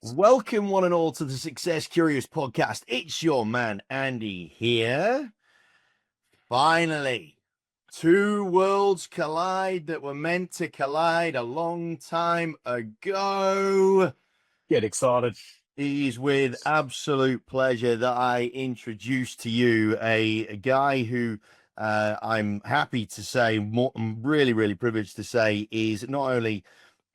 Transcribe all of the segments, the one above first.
Welcome, one and all, to the Success Curious podcast. It's your man, Andy, here. Finally, two worlds collide that were meant to collide a long time ago. Get excited. It is with absolute pleasure that I introduce to you a guy who I'm happy to say, I'm really privileged to say, is not only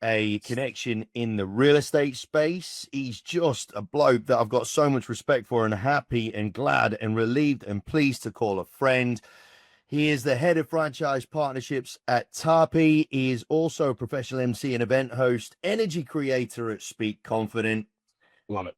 a connection in the real estate space, he's just a bloke that I've got so much respect for and happy and glad and relieved and pleased to call a friend. He is the head of franchise partnerships at Tarpey. He is also a professional MC and event host, energy creator at Speak Confident. Love it.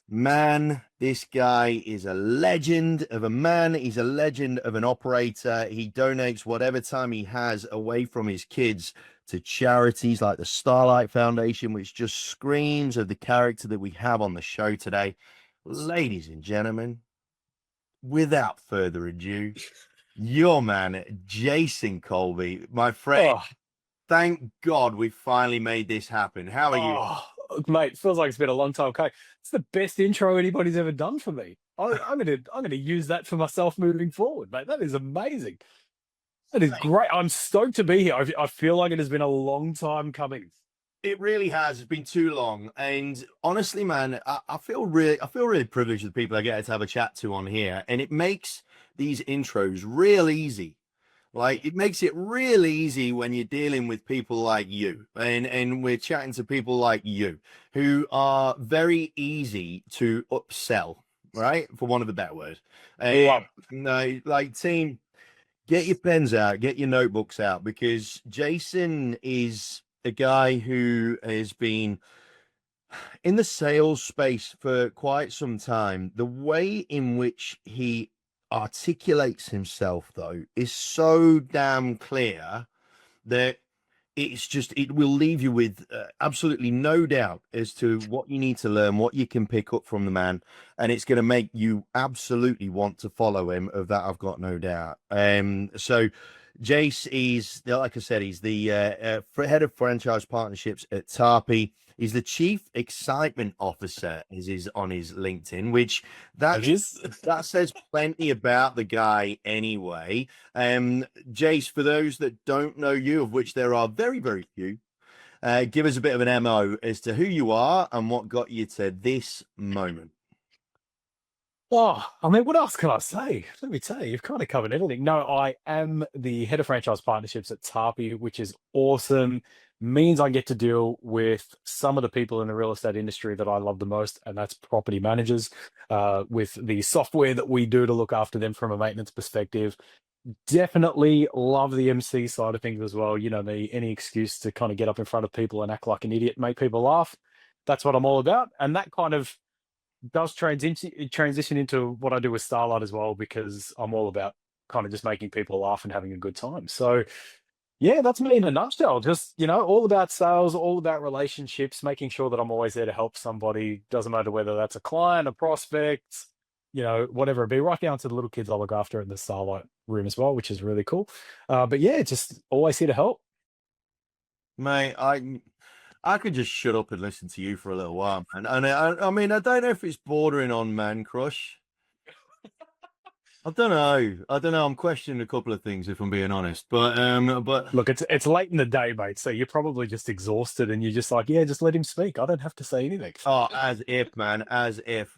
Man, this guy is a legend of a man. He's a legend of an operator. He donates whatever time he has away from his kids to charities like the Starlight Foundation, which just screams of the character that we have on the show today. Ladies and gentlemen, without further ado, your man, Jason Colbey, my friend. Oh, Thank God we finally made this happen. How are you? mate, feels like it's been a long time. Okay, it's the best intro anybody's ever done for me. I'm gonna use that for myself moving forward, mate. That is amazing. That is great. I'm stoked to be here. I feel like it has been a long time coming. It really has. It's been too long, and honestly, man, I feel really privileged with the people I get to have a chat to on here, and it makes these intros real easy. Like, it makes it real easy when you're dealing with people like you, and we're chatting to people like you who are very easy to upsell, right? For want of a better word. Love. No, like, team, get your pens out, get your notebooks out, because Jason is a guy who has been in the sales space for quite some time. The way in which he articulates himself, though, is so damn clear that it will leave you with absolutely no doubt as to what you need to learn, what you can pick up from the man, and it's going to make you absolutely want to follow him. Of that, I've got no doubt. So Jace is, like I said, he's the head of franchise partnerships at Tarpey. He's the chief excitement officer, is on his LinkedIn, which that says plenty about the guy anyway. Jace, for those that don't know you, of which there are very few, give us a bit of an MO as to who you are and what got you to this moment. Oh, I mean, what else can I say? Let me tell you, you've kind of covered everything. No, I am the head of franchise partnerships at Tarpey, which is awesome. Means I get to deal with some of the people in the real estate industry that I love the most, and that's property managers, with the software that we do to look after them from a maintenance perspective. Definitely love the MC side of things as well. You know, any excuse to kind of get up in front of people and act like an idiot, make people laugh. That's what I'm all about. And that kind of does transition into what I do with Starlight as well, because I'm all about kind of just making people laugh and having a good time. So yeah, that's me in a nutshell. Just, all about sales, all about relationships, making sure that I'm always there to help somebody. Doesn't matter whether that's a client, a prospect, whatever it be, right down to the little kids I look after in the Starlight room as well, which is really cool. But yeah, just always here to help. Mate, I could just shut up and listen to you for a little while, man. And I mean, I don't know if it's bordering on man crush. I don't know. I'm questioning a couple of things, if I'm being honest. But Look, it's late in the day, mate. So you're probably just exhausted, and you're just like, yeah, just let him speak. I don't have to say anything. oh, as if, man, as if.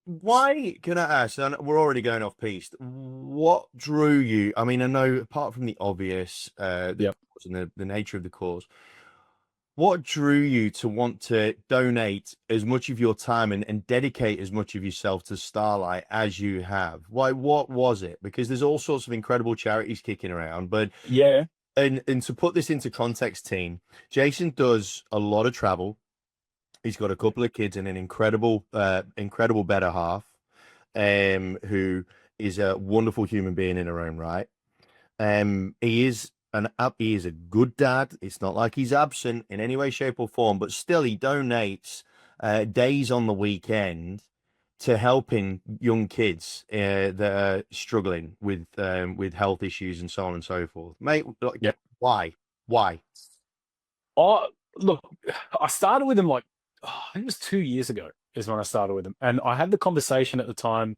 Why can I ask? And we're already going off piste. What drew you? I mean, I know apart from the obvious, Yep. cause and the nature of the cause, what drew you to want to donate as much of your time and dedicate as much of yourself to Starlight as you have? Why? What was it? Because there's all sorts of incredible charities kicking around, but Yeah. and to put this into context, team, Jason does a lot of travel. He's got a couple of kids and an incredible better half, who is a wonderful human being in her own right. He is a good dad. It's not like he's absent in any way, shape, or form, but still he donates days on the weekend to helping young kids that are struggling with health issues and so on and so forth. Mate, like, Yep. why? Oh, look, I started with him like I think it was 2 years ago is when I started with them. And I had the conversation at the time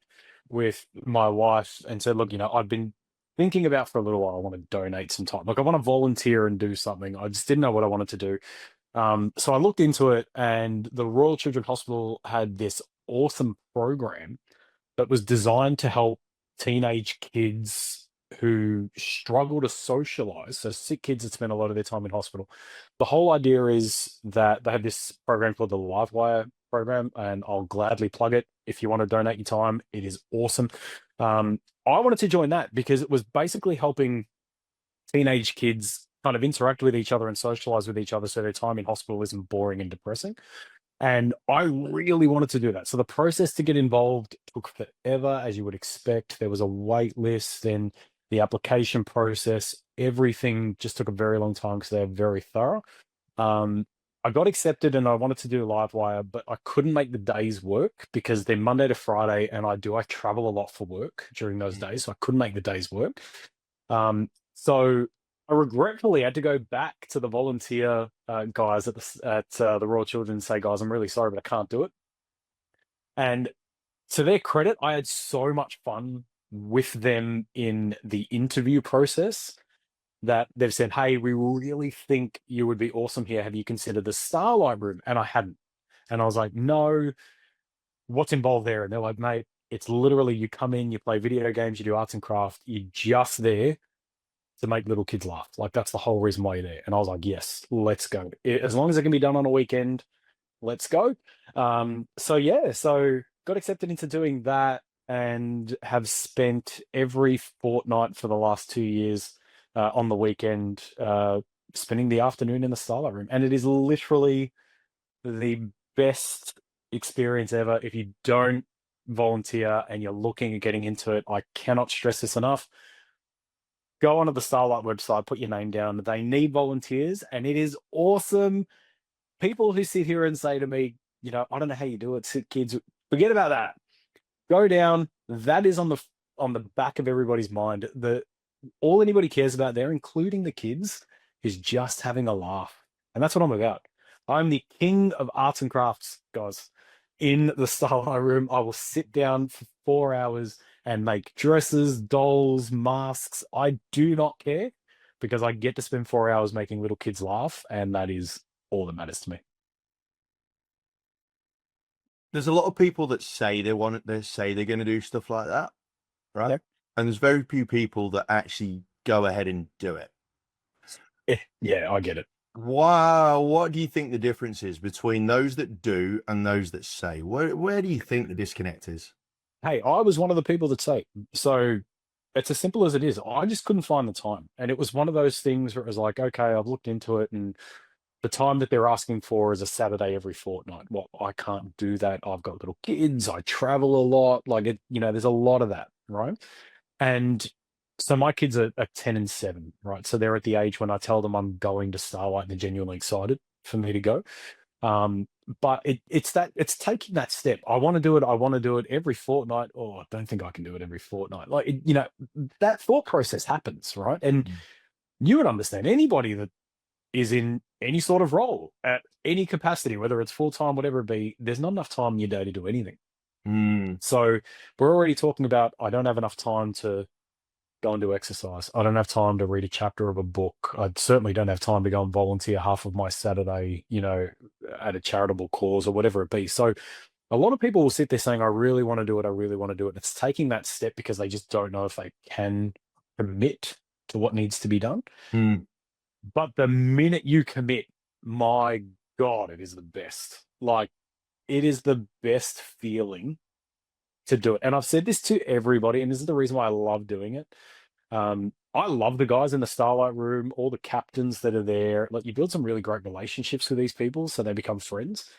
with my wife and said, look, I've been thinking about for a little while, I want to donate some time. Like I want to volunteer and do something. I just didn't know what I wanted to do. So I looked into it, and the Royal Children's Hospital had this awesome program that was designed to help teenage kids who struggle to socialize. So sick kids that spend a lot of their time in hospital. The whole idea is that they have this program called the Livewire program, and I'll gladly plug it if you want to donate your time. It is awesome. I wanted to join that because it was basically helping teenage kids kind of interact with each other and socialize with each other so their time in hospital isn't boring and depressing. And I really wanted to do that. So the process to get involved took forever, as you would expect. There was a wait list, and the application process, everything just took a very long time because they're very thorough. I got accepted and I wanted to do Livewire, but I couldn't make the days work because they're Monday to Friday, and I travel a lot for work during those days, so I couldn't make the days work. So I regretfully had to go back to the volunteer guys at the Royal Children and say, guys, I'm really sorry, but I can't do it. And to their credit, I had so much fun with them in the interview process that they've said, hey, we really think you would be awesome here. Have you considered the Starlight Room? And I hadn't. And I was like, no, what's involved there? And they're like, mate, it's literally you come in, you play video games, you do arts and craft, you're just there to make little kids laugh. Like that's the whole reason why you're there. And I was like, yes, let's go. As long as it can be done on a weekend, let's go. So got accepted into doing that and have spent every fortnight for the last 2 years on the weekend spending the afternoon in the Starlight Room. And it is literally the best experience ever. If you don't volunteer and you're looking at getting into it, I cannot stress this enough. Go onto the Starlight website, put your name down. They need volunteers, and it is awesome. People who sit here and say to me, I don't know how you do it, kids, forget about that. Go down. That is on the back of everybody's mind. All anybody cares about there, including the kids, is just having a laugh. And that's what I'm about. I'm the king of arts and crafts, guys. In the Starlight Room, I will sit down for 4 hours and make dresses, dolls, masks. I do not care because I get to spend 4 hours making little kids laugh, and that is all that matters to me. There's a lot of people that say they say they're going to do stuff like that, right? Yeah. And there's very few people that actually go ahead and do it. Yeah, I get it. Wow, what do you think the difference is between those that do and those that say? Where do you think the disconnect is? Hey, I was one of the people that say, so it's as simple as it is. I just couldn't find the time. And it was one of those things where it was like, okay, I've looked into it, and the time that they're asking for is a Saturday every fortnight. Well, I can't do that. I've got little kids. I travel a lot. Like there's a lot of that, right? And so my kids are 10 and 7, right? So they're at the age when I tell them I'm going to Starlight and they're genuinely excited for me to go. But it's taking that step. I want to do it. I want to do it every fortnight. Oh, I don't think I can do it every fortnight. Like, that thought process happens, right? And you would understand anybody that is in any sort of role at any capacity, whether it's full-time, whatever it be, there's not enough time in your day to do anything. So we're already talking about, I don't have enough time to go and do exercise. I don't have time to read a chapter of a book. I certainly don't have time to go and volunteer half of my Saturday, at a charitable cause or whatever it be. So a lot of people will sit there saying, I really want to do it. I really want to do it. And it's taking that step because they just don't know if they can commit to what needs to be done. But the minute you commit, my God, it is the best. Like, it is the best feeling to do it. And I've said this to everybody, and this is the reason why I love doing it. I love the guys in the Starlight Room, all the captains that are there. Like, you build some really great relationships with these people, so they become friends.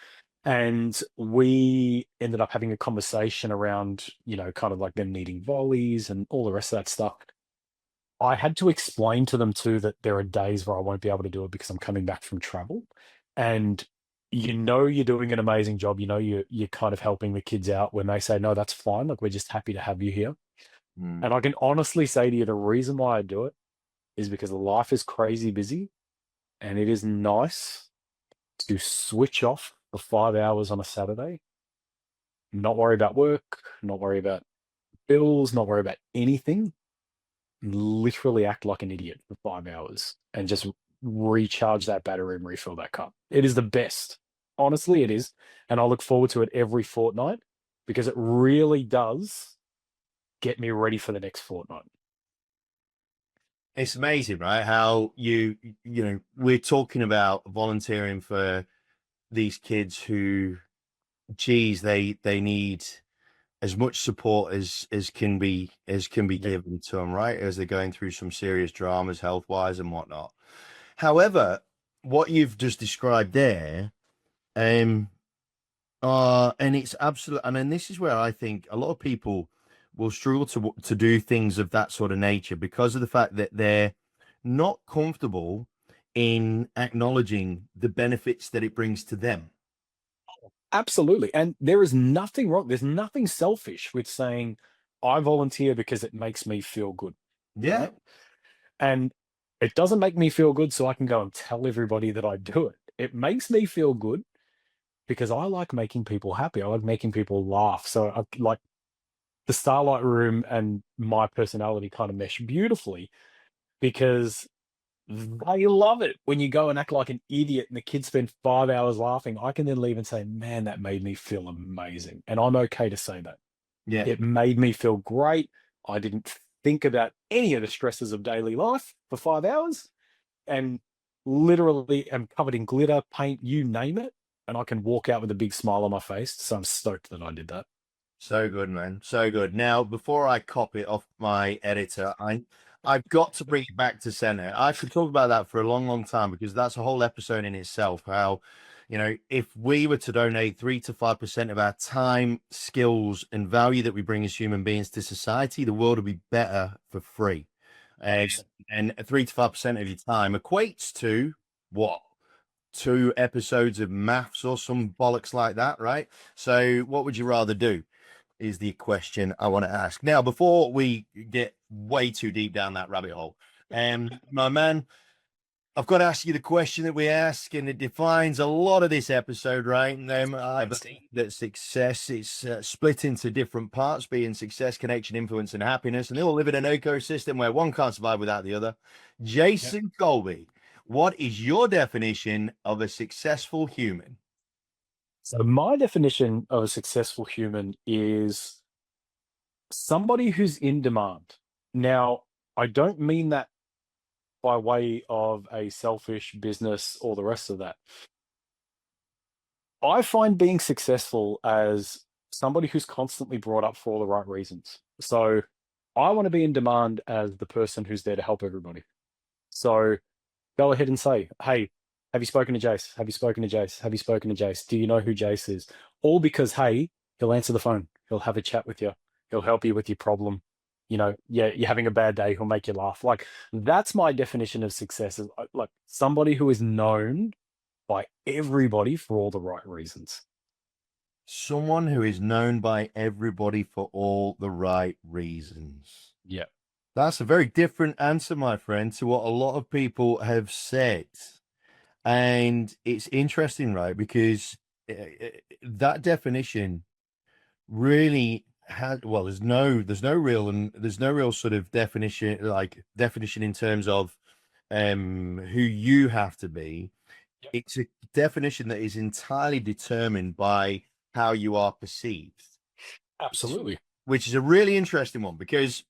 And we ended up having a conversation around, kind of like them needing volleys and all the rest of that stuff. I had to explain to them too that there are days where I won't be able to do it because I'm coming back from travel. And you're doing an amazing job. You're kind of helping the kids out when they say, no, that's fine. Like, we're just happy to have you here. And I can honestly say to you, the reason why I do it is because life is crazy busy, and it is nice to switch off for 5 hours on a Saturday, not worry about work, not worry about bills, not worry about anything, literally act like an idiot for 5 hours and just recharge that battery and refill that cup. It is the best. Honestly, it is. And I look forward to it every fortnight because it really does get me ready for the next fortnight. It's amazing, right? How we're talking about volunteering for these kids who, geez, they need as much support as can be given to them, right? As they're going through some serious dramas, health wise and whatnot. However, what you've just described there, um, and it's absolute, and then this is where I think a lot of people will struggle to do things of that sort of nature because of the fact that they're not comfortable in acknowledging the benefits that it brings to them. Absolutely. And there is nothing wrong. There's nothing selfish with saying, I volunteer because it makes me feel good. Yeah. Right. And it doesn't make me feel good so I can go and tell everybody that I do it. It makes me feel good because I like making people happy. I like making people laugh. So I like the Starlight Room and my personality kind of mesh beautifully because they love it when you go and act like an idiot and the kids spend 5 hours laughing. I can then leave and say, man, that made me feel amazing. And I'm okay to say that. Yeah. It made me feel great. I didn't think about any of the stresses of daily life for 5 hours and literally am covered in glitter, paint, you name it. And I can walk out with a big smile on my face. So I'm stoked that I did that. So good, man. So good. Now, before I copy it off my editor, I've got to bring it back to center. I could talk about that for a long, long time because that's a whole episode in itself. How, if we were to donate 3 to 5% of our time, skills, and value that we bring as human beings to society, the world would be better for free. And 3 to 5% of your time equates to what? 2 episodes of maths or some bollocks like that, right? So, what would you rather do? Is the question I want to ask. Now, before we get way too deep down that rabbit hole, my man, I've got to ask you the question that we ask, and it defines a lot of this episode, right? And I believe that success is split into different parts, being success, connection, influence, and happiness, and they all live in an ecosystem where one can't survive without the other. Jason Colbey, what is your definition of a successful human? So my definition of a successful human is somebody who's in demand. Now, I don't mean that by way of a selfish business or the rest of that. I find being successful as somebody who's constantly brought up for all the right reasons. So I want to be in demand as the person who's there to help everybody. So go ahead and say, hey, have you spoken to Jace? Have you spoken to Jace? Have you spoken to Jace? Do you know who Jace is? All because, hey, he'll answer the phone. He'll have a chat with you. He'll help you with your problem. Yeah, you're having a bad day. He'll make you laugh. Like, that's my definition of success. Is like somebody who is known by everybody for all the right reasons. Someone who is known by everybody for all the right reasons. Yeah. That's a very different answer, my friend, to what a lot of people have said. And it's interesting, right? Because that definition really had, well, there's no real sort of definition in terms of who you have to be. Yep. It's a definition that is entirely determined by how you are perceived. Absolutely. Which is a really interesting one because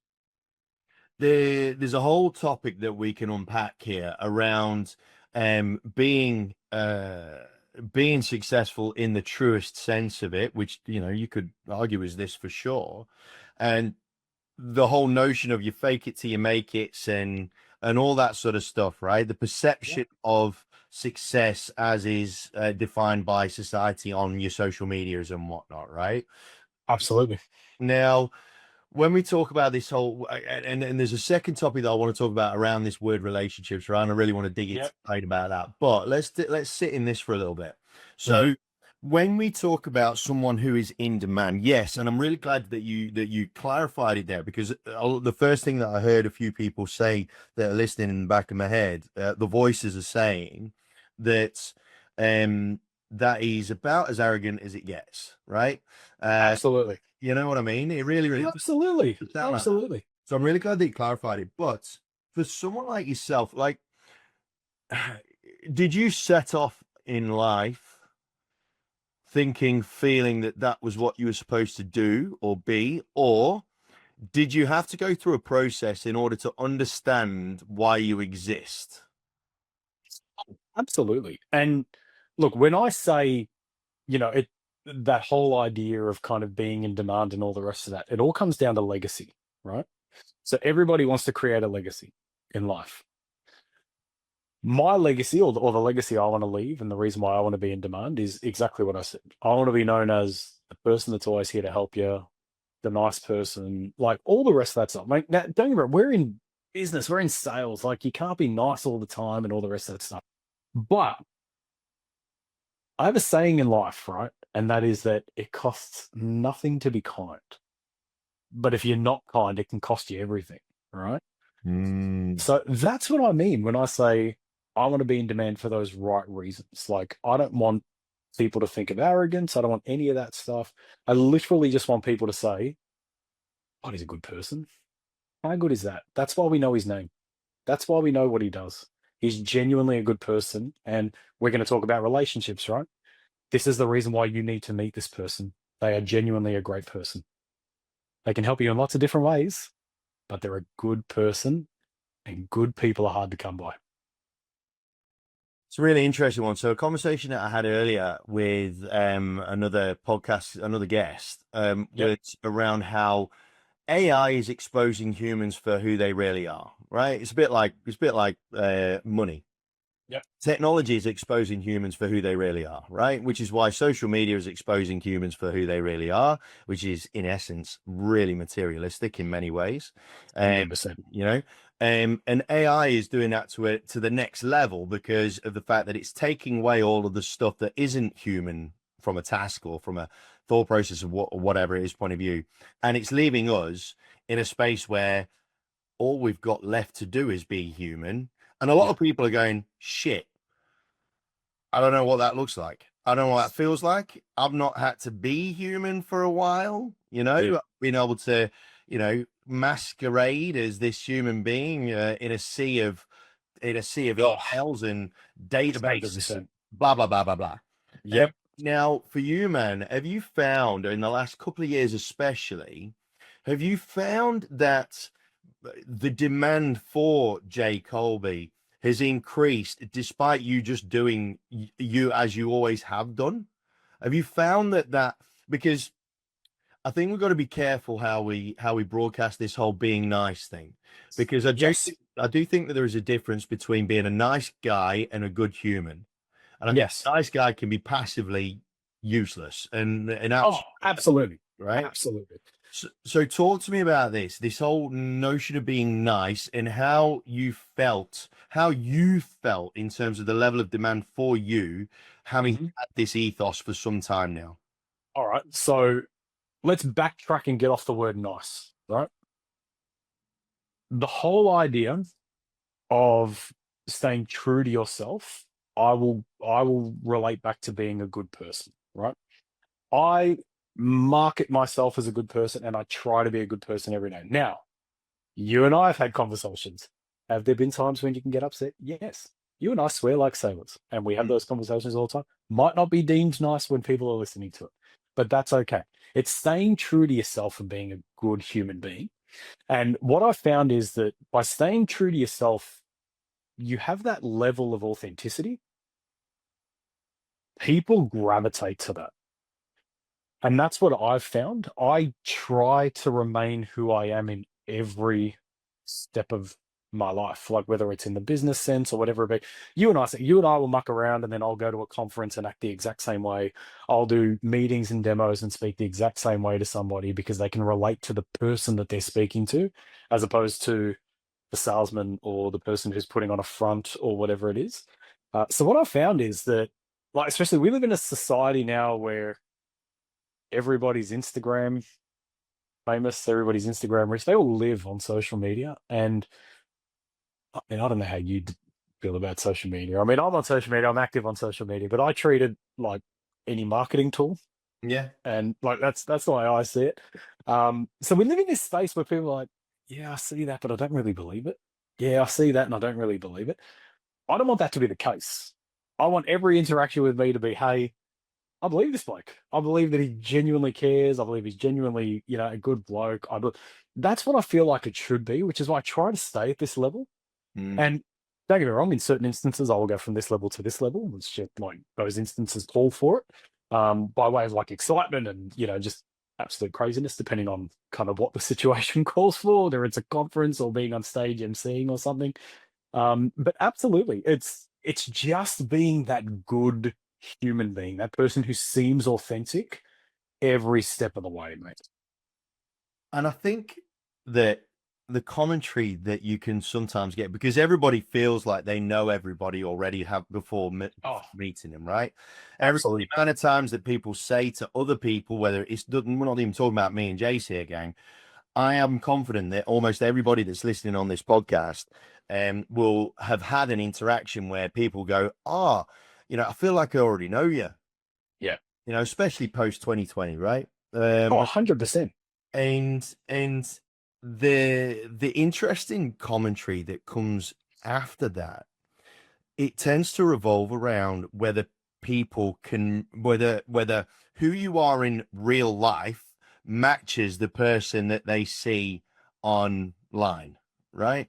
there's a whole topic that we can unpack here around being successful in the truest sense of it, which you could argue is this for sure, and the whole notion of you fake it till you make it and all that sort of stuff, right? The perception of success as is defined by society on your social medias and whatnot, right? Absolutely. Now, when we talk about this whole, and there's a second topic that I want to talk about around this word relationships, right? And I really want to dig into about that, but let's sit in this for a little bit. So when we talk about someone who is in demand, yes, and I'm really glad that you clarified it there, because the first thing that I heard a few people say that are listening in the back of my head, the voices are saying that that he's about as arrogant as it gets, right? Absolutely. You know what I mean? It really, really Absolutely. does sound like that. Absolutely. So I'm really glad that you clarified it. But for someone like yourself, like, did you set off in life thinking, feeling that that was what you were supposed to do or be, or did you have to go through a process in order to understand why you exist? Absolutely. And look, when I say, it that whole idea of kind of being in demand and all the rest of that, it all comes down to legacy, right? So everybody wants to create a legacy in life. My legacy, or the legacy I want to leave, and the reason why I want to be in demand is exactly what I said. I want to be known as the person that's always here to help you, the nice person, like all the rest of that stuff. Like, now, don't get me wrong, we're in business, we're in sales. Like, you can't be nice all the time and all the rest of that stuff. But I have a saying in life, right? And that is that it costs nothing to be kind. But if you're not kind, it can cost you everything, right? Mm, So that's what I mean when I say I want to be in demand for those right reasons. Like, I don't want people to think of arrogance. I don't want any of that stuff. I literally just want people to say, oh, he's a good person. How good is that? That's why we know his name. That's why we know what he does. He's genuinely a good person. And we're going to talk about relationships, right? This is the reason why you need to meet this person. They are genuinely a great person. They can help you in lots of different ways, but they're a good person, and good people are hard to come by. it's a really interesting one. So a conversation that I had earlier with another podcast, another guest, Yep. was around how AI is exposing humans for who they really are, right? It's a bit like money. Yep. Technology is exposing humans for who they really are, right? Which is why social media is exposing humans for who they really are, which is in essence really materialistic in many ways. Um, 100%. you know, and AI is doing that to it to the next level because of the fact that it's taking away all of the stuff that isn't human from a task or from a thought process of whatever it is point of view, and it's leaving us in a space where all we've got left to do is be human. And a lot Yeah. of people are going, shit, I don't know what that looks like. I don't know what that feels like. I've not had to be human for a while, Yeah. being able to, masquerade as this human being in a sea of Oh, emails and databases, 100%. blah blah blah blah blah. Yep. Now, for you, man, have you found in the last couple of years, especially, have you found that the demand for Jay Colbey has increased despite you just doing you as you always have done? Have you found that because I think we've got to be careful how we broadcast this whole being nice thing, because Yes. I do think that there is a difference between being a nice guy and a good human, and I think Yes. a nice guy can be passively useless and Oh, absolutely absolutely. right. Absolutely. So talk to me about this whole notion of being nice and how you felt in terms of the level of demand for you, having Mhm. had this ethos for some time now. All right. So let's backtrack and get off the word nice, right? The whole idea of staying true to yourself, I will relate back to being a good person, right? I market myself as a good person and I try to be a good person every day. Now, you and I have had conversations. Have there been times when you can get upset? Yes. You and I swear like sailors, and we have those conversations all the time. Might not be deemed nice when people are listening to it, but that's okay. It's staying true to yourself and being a good human being. And what I found is that by staying true to yourself, you have that level of authenticity. People gravitate to that. And that's what I've found. I try to remain who I am in every step of my life, like whether it's in the business sense or whatever. But you and I will muck around, and then I'll go to a conference and act the exact same way. I'll do meetings and demos and speak the exact same way to somebody because they can relate to the person that they're speaking to, as opposed to the salesman or the person who's putting on a front or whatever it is. So what I found is that, like, especially we live in a society now where everybody's Instagram famous, everybody's Instagram rich. They all live on social media, and I mean, I don't know how you feel about social media. I mean, I'm on social media, I'm active on social media, but I treat it like any marketing tool. Yeah. And like that's the way I see it. So we live in this space where people are like, yeah, I see that, but I don't really believe it. Yeah, I see that and I don't really believe it. I don't want that to be the case. I want every interaction with me to be, hey, I believe this bloke. I believe that he genuinely cares. I believe he's genuinely, a good bloke. That's what I feel like it should be, which is why I try to stay at this level. Mm. And don't get me wrong, in certain instances, I will go from this level to this level. It's just like those instances call for it, by way of like excitement and, just absolute craziness, depending on kind of what the situation calls for, whether it's a conference or being on stage emceeing or something. But absolutely, it's just being that good human being, that person who seems authentic every step of the way, mate. And I think that the commentary that you can sometimes get, because everybody feels like they know everybody already have before Oh, meeting them, right? The absolutely. amount of times that people say to other people, whether it's doesn't, we're not even talking about me and Jace here, gang. I am confident that almost everybody that's listening on this podcast will have had an interaction where people go, I feel like I already know you, Yeah. especially post 2020, right? Oh, 100%. And the interesting commentary that comes after that, it tends to revolve around whether people can whether who you are in real life matches the person that they see online, right?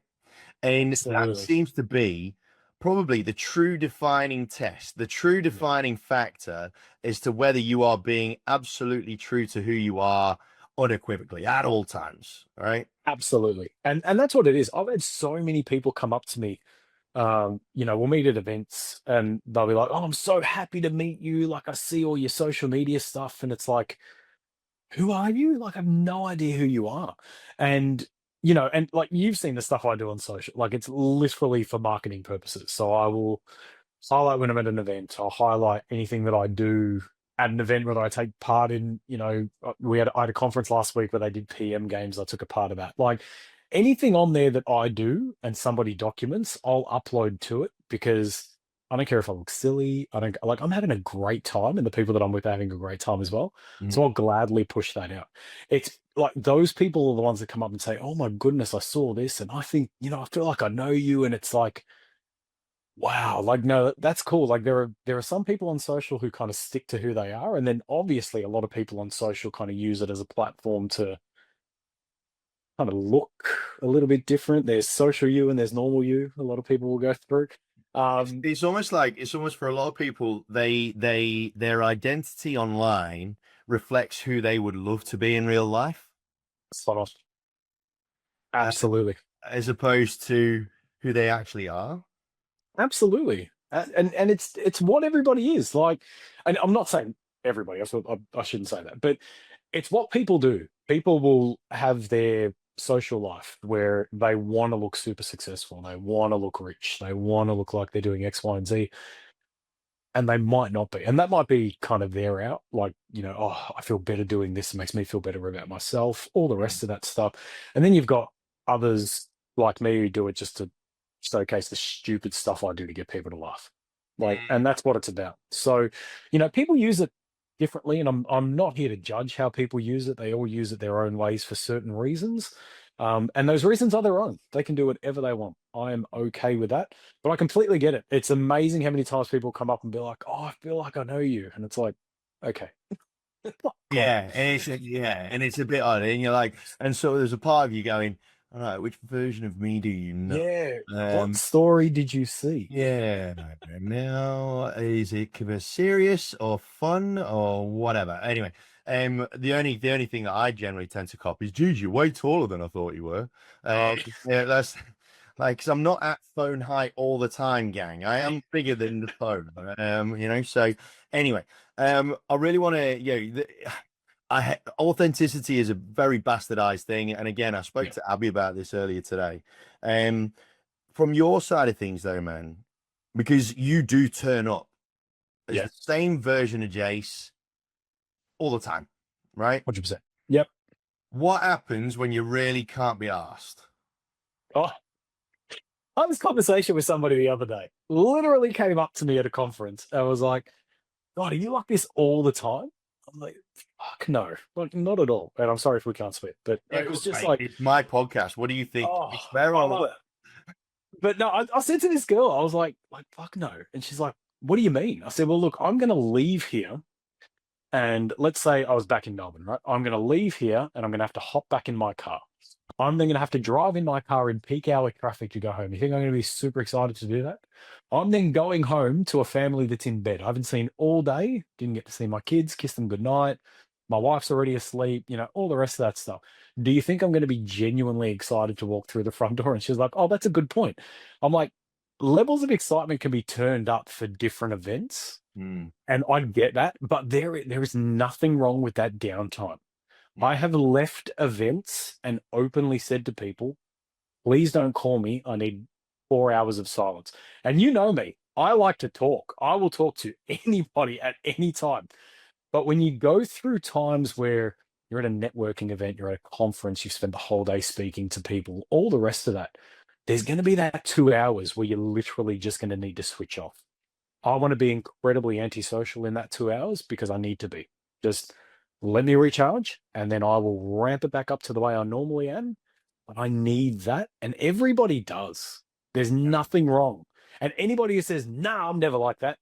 And that Absolutely. seems to be probably the true defining test, the true Yeah. defining factor as to whether you are being absolutely true to who you are unequivocally at all times, right? Absolutely. And that's what it is. I've had so many people come up to me. We'll meet at events and they'll be like, "Oh, I'm so happy to meet you. Like I see all your social media stuff." And it's like, who are you? Like, I have no idea who you are. And, and like you've seen the stuff I do on social, like it's literally for marketing purposes. So I will highlight when I'm at an event. I'll highlight anything that I do at an event, whether I take part in, I had a conference last week where they did PM games. I took a part of that. Like anything on there that I do and somebody documents, I'll upload to it because I don't care if I look silly. I don't like, I'm having a great time and the people that I'm with are having a great time as well. Mm. So I'll gladly push that out. It's like those people are the ones that come up and say, "Oh my goodness, I saw this and I think, I feel like I know you." And it's like, wow, like no, that's cool. Like there are some people on social who kind of stick to who they are, and then obviously a lot of people on social kind of use it as a platform to kind of look a little bit different. There's social you and there's normal you. A lot of people will go through. It's almost like it's almost for a lot of people, their identity online reflects who they would love to be in real life, Spot on. uh, Absolutely. as opposed to who they actually are. Absolutely. And it's what everybody is like, and I'm not saying everybody. I shouldn't say that, but it's what people do. People will have their social life where they want to look super successful, they want to look rich, they want to look like they're doing X, Y, and Z, and they might not be. And that might be kind of their out, like, oh, I feel better doing this. It makes me feel better about myself, all the rest of that stuff. And then you've got others like me who do it just to showcase the stupid stuff I do to get people to laugh. Like, and that's what it's about. So, people use it differently, and I'm not here to judge how people use it. They all use it their own ways for certain reasons. And those reasons are their own. They can do whatever they want. I am okay with that. But I completely get it. It's amazing how many times people come up and be like, "Oh, I feel like I know you." And it's like, okay. Like, And it's a bit odd, and you're like, and so there's a part of you going, all right, which version of me do you know? yeah, what story did you see? Yeah, now is it serious or fun or whatever? Anyway, the only thing that I generally tend to copy is, geez, you're way taller than I thought you were. Yeah, that's like, because I'm not at phone height all the time, gang. I am bigger than the phone. So anyway, I really want to, authenticity is a very bastardized thing, and again, I spoke Yeah. to Abby about this earlier today. From your side of things, though, man, because you do turn up as Yeah. the same version of Jace all the time, right? 100%. Yep. What happens when you really can't be asked? Oh, I had this conversation with somebody the other day. Literally came up to me at a conference and was like, "God, are you like this all the time?" I'm like, "Fuck no, like not at all." And I'm sorry if we can't swear, but Yeah, it was cool, just mate. like, It's my podcast. What do you think? "Oh, We swear I on love it." But no, I said to this girl, I was like, "Fuck no," and she's like, "What do you mean?" I said, "Well, look, I'm going to leave here." And let's say I was back in Melbourne, right? I'm going to leave here and I'm going to have to hop back in my car. I'm then going to have to drive in my car in peak hour traffic to go home. You think I'm going to be super excited to do that? I'm then going home to a family that's in bed. I haven't seen all day, didn't get to see my kids, kiss them goodnight. My wife's already asleep, all the rest of that stuff. Do you think I'm going to be genuinely excited to walk through the front door? And she's like, "Oh, that's a good point." I'm like, levels of excitement can be turned up for different events. Mm, And I get that, but there is nothing wrong with that downtime. mm. I have left events and openly said to people, "Please don't call me. I need 4 hours of silence." And you know me, I like to talk. I will talk to anybody at any time. But when you go through times where you're at a networking event, you're at a conference, you've spent the whole day speaking to people, all the rest of that, there's going to be that 2 hours where you're literally just going to need to switch off. I want to be incredibly antisocial in that 2 hours because I need to be. Just let me recharge and then I will ramp it back up to the way I normally am. But I need that. And everybody does. There's nothing wrong. And anybody who says, "Nah, I'm never like that,"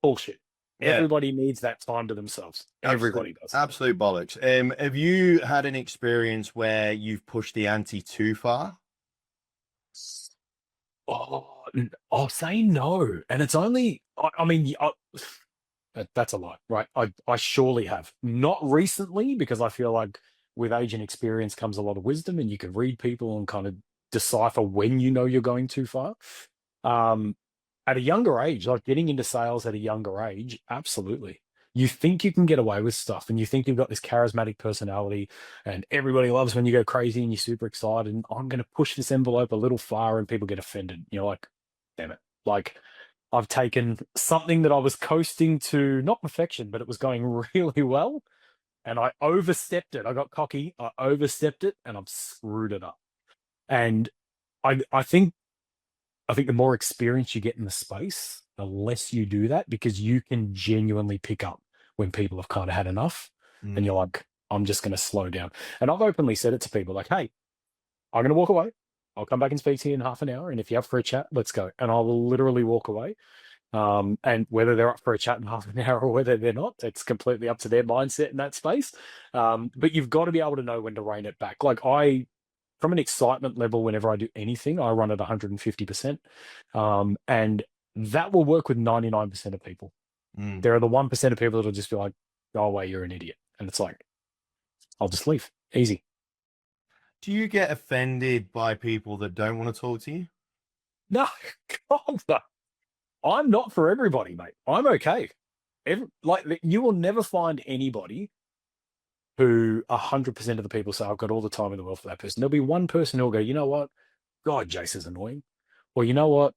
bullshit. Yeah, Everybody needs that time to themselves. absolute, Everybody does. absolute bollocks. Have you had an experience where you've pushed the ante too far? I'll say no. And it's only, I mean, that's a lie, right? I surely have. Not recently, because I feel like with age and experience comes a lot of wisdom, and you can read people and kind of decipher when you know you're going too far. Um, at a younger age, like getting into sales at a younger age, absolutely. You think you can get away with stuff, and you think you've got this charismatic personality, and everybody loves when you go crazy and you're super excited. And I'm going to push this envelope a little far, and people get offended. You're like, damn it. Like, I've taken something that I was coasting to, not perfection, but it was going really well, and I overstepped it. I got cocky, I overstepped it, and I've screwed it up. And I think the more experience you get in the space, the less you do that because you can genuinely pick up when people have kind of had enough, and Mm. you're like, "I'm just going to slow down." And I've openly said it to people like, "Hey, I'm going to walk away. I'll come back and speak to you in half an hour. And if you're up for a chat, let's go." And I will literally walk away. And whether they're up for a chat in half an hour or whether they're not, it's completely up to their mindset in that space. But you've got to be able to know when to rein it back. Like from an excitement level, whenever I do anything, I run at 150%. And that will work with 99% of people. Mm. There are the 1% of people that'll just be like, "Go away, you're an idiot." And it's like, I'll just leave. Easy. Do you get offended by people that don't want to talk to you? No, God, no. I'm not for everybody, mate. I'm okay. You will never find anybody who 100% of the people say, "I've got all the time in the world for that person." There'll be one person who'll go, "You know what? God, Jace is annoying." Or, "You know what?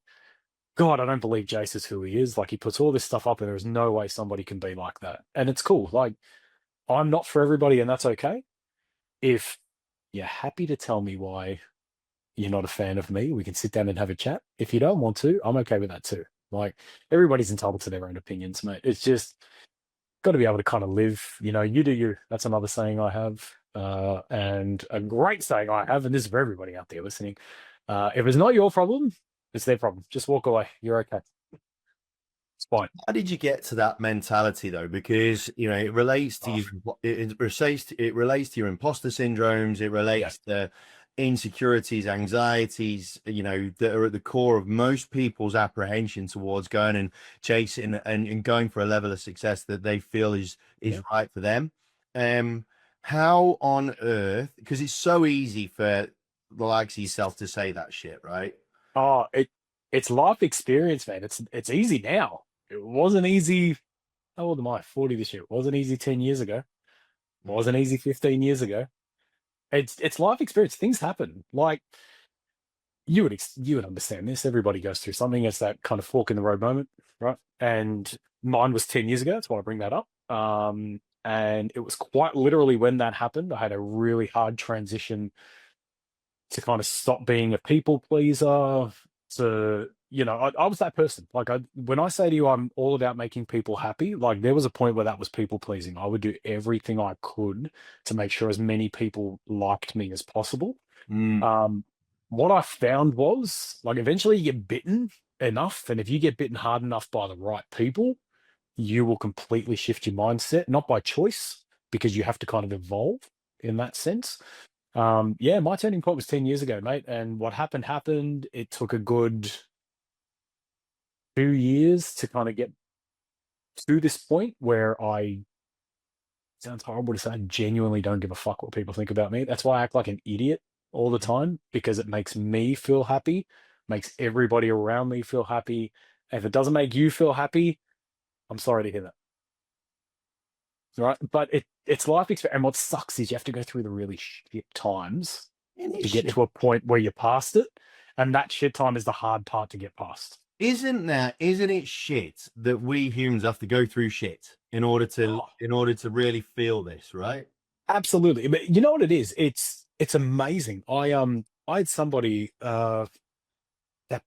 God, I don't believe Jace is who he is. Like, he puts all this stuff up and there's no way somebody can be like that." And it's cool. Like, I'm not for everybody and that's okay. If you're happy to tell me why you're not a fan of me, we can sit down and have a chat. If you don't want to, I'm okay with that too. Like, everybody's entitled to their own opinions, mate. It's just got to be able to kind of live, you do you. That's another saying I have. And a great saying I have, and this is for everybody out there listening. If it's not your problem, it's their problem. Just walk away. You're okay. It's fine. How did you get to that mentality though? Because it relates to Oh, you. It relates to your imposter syndromes. It yeah. relates to insecurities, anxieties. That are at the core of most people's apprehension towards going and chasing and going for a level of success that they feel is Yeah. right for them. Um, how on earth? Because it's so easy for the likes of yourself to say that shit, right? It's life experience, man. It's easy now. It wasn't easy. How old am I? 40 this year. It wasn't easy 10 years ago. It Mm. wasn't easy 15 years ago. It's life experience. Things happen. Like, you would understand this. Everybody goes through something. It's that kind of fork in the road moment, right? And mine was 10 years ago. That's why I bring that up. And it was quite literally when that happened. I had a really hard transition to kind of stop being a people pleaser, to, I was that person. Like, when I say to you, I'm all about making people happy, like, there was a point where that was people pleasing. I would do everything I could to make sure as many people liked me as possible. Mm. Um, what I found was, like, eventually you get bitten enough, and if you get bitten hard enough by the right people, you will completely shift your mindset, not by choice, because you have to kind of evolve in that sense. Yeah, my turning point was 10 years ago, mate. And what happened. It took a good 2 years to kind of get to this point where sounds horrible to say, I genuinely don't give a fuck what people think about me. That's why I act like an idiot all the time, because it makes me feel happy, makes everybody around me feel happy. If it doesn't make you feel happy, I'm sorry to hear that. Right. But it's life experience. And what sucks is you have to go through the really shit times to get to a point where you're past it. And that shit time is the hard part to get past. Isn't it shit that we humans have to go through shit in order to really feel this, right? Absolutely. But you know what it is? It's amazing. I had somebody that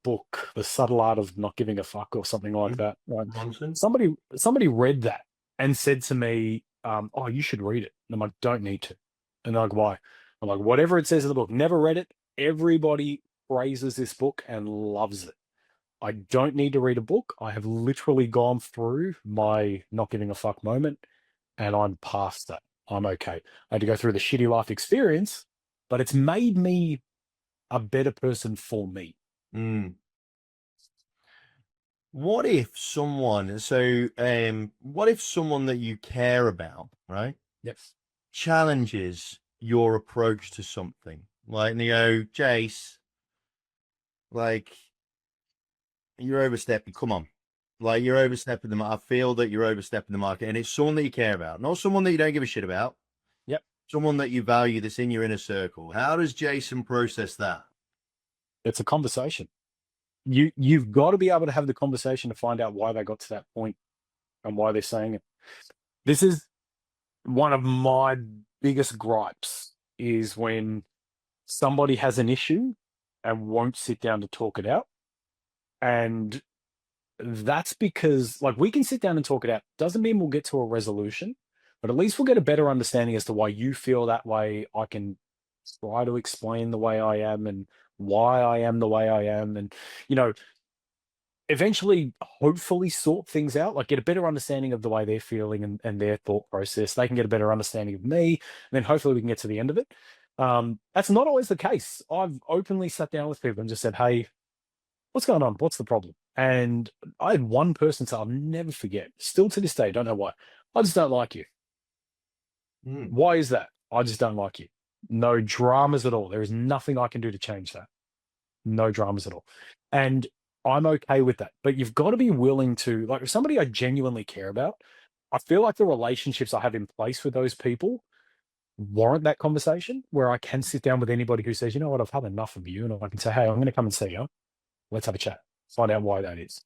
book, The Subtle Art of Not Giving a Fuck, or something like that. Right. Nonsense. Somebody read that and said to me, oh, you should read it. And I'm like, don't need to. And they're like, why? I'm like, whatever it says in the book, never read it. Everybody praises this book and loves it. I don't need to read a book. I have literally gone through my not giving a fuck moment, and I'm past that. I'm okay. I had to go through the shitty life experience, but it's made me a better person for me. Mm. What if someone that you care about, right, Yes. challenges your approach to something? Like, and they go, Jace, like, you're overstepping. Come on. Like, you're overstepping the mark. I feel that you're overstepping the market. And it's someone that you care about, not someone that you don't give a shit about. Yep. Someone that you value, that's in your inner circle. How does Jason process that? It's a conversation. You've got to be able to have the conversation to find out why they got to that point and why they're saying it. This is one of my biggest gripes, is when somebody has an issue and won't sit down to talk it out. And that's because, like, we can sit down and talk it out. Doesn't mean we'll get to a resolution, but at least we'll get a better understanding as to why you feel that way. I can try to explain the way I am and why I am the way I am. And, eventually, hopefully, sort things out, like get a better understanding of the way they're feeling and their thought process. They can get a better understanding of me, and then hopefully we can get to the end of it. That's not always the case. I've openly sat down with people and just said, hey, what's going on? What's the problem? And I had one person say, I'll never forget, still to this day, don't know why. I just don't like you. Mm. Why is that? I just don't like you. No dramas at all. There is nothing I can do to change that. No dramas at all. And I'm okay with that. But you've got to be willing to, like, if somebody I genuinely care about, I feel like the relationships I have in place with those people warrant that conversation, where I can sit down with anybody who says, you know what, I've had enough of you. And I can say, hey, I'm going to come and see you. Let's have a chat, find out why that is.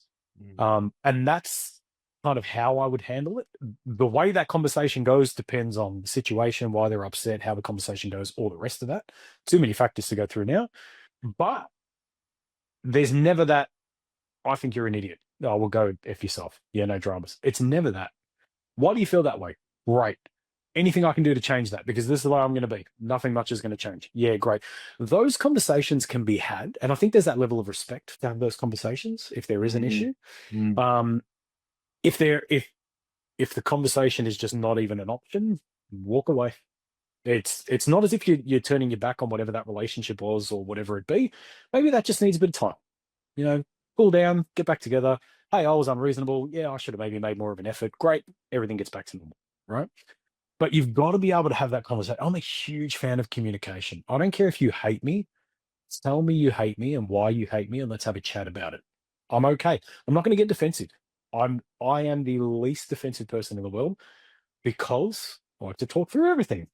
And that's kind of how I would handle it. The way that conversation goes depends on the situation, why they're upset, how the conversation goes, all the rest of that. Too many factors to go through now. But there's never that, I think you're an idiot. Oh, we'll go F yourself. Yeah, no dramas. It's never that. Why do you feel that way? Great. Anything I can do to change that? Because this is the way I'm going to be. Nothing much is going to change. Yeah, great. Those conversations can be had. And I think there's that level of respect to have those conversations if there is an issue. If the conversation is just not even an option, walk away. It's not as if you're turning your back on whatever that relationship was or whatever it be. Maybe that just needs a bit of time. Cool down, get back together. Hey, I was unreasonable. Yeah, I should have maybe made more of an effort. Great. Everything gets back to normal, right? But you've got to be able to have that conversation. I'm a huge fan of communication. I don't care if you hate me. Tell me you hate me and why you hate me, and let's have a chat about it. I'm okay. I'm not going to get defensive. I am the least defensive person in the world, because I like to talk through everything.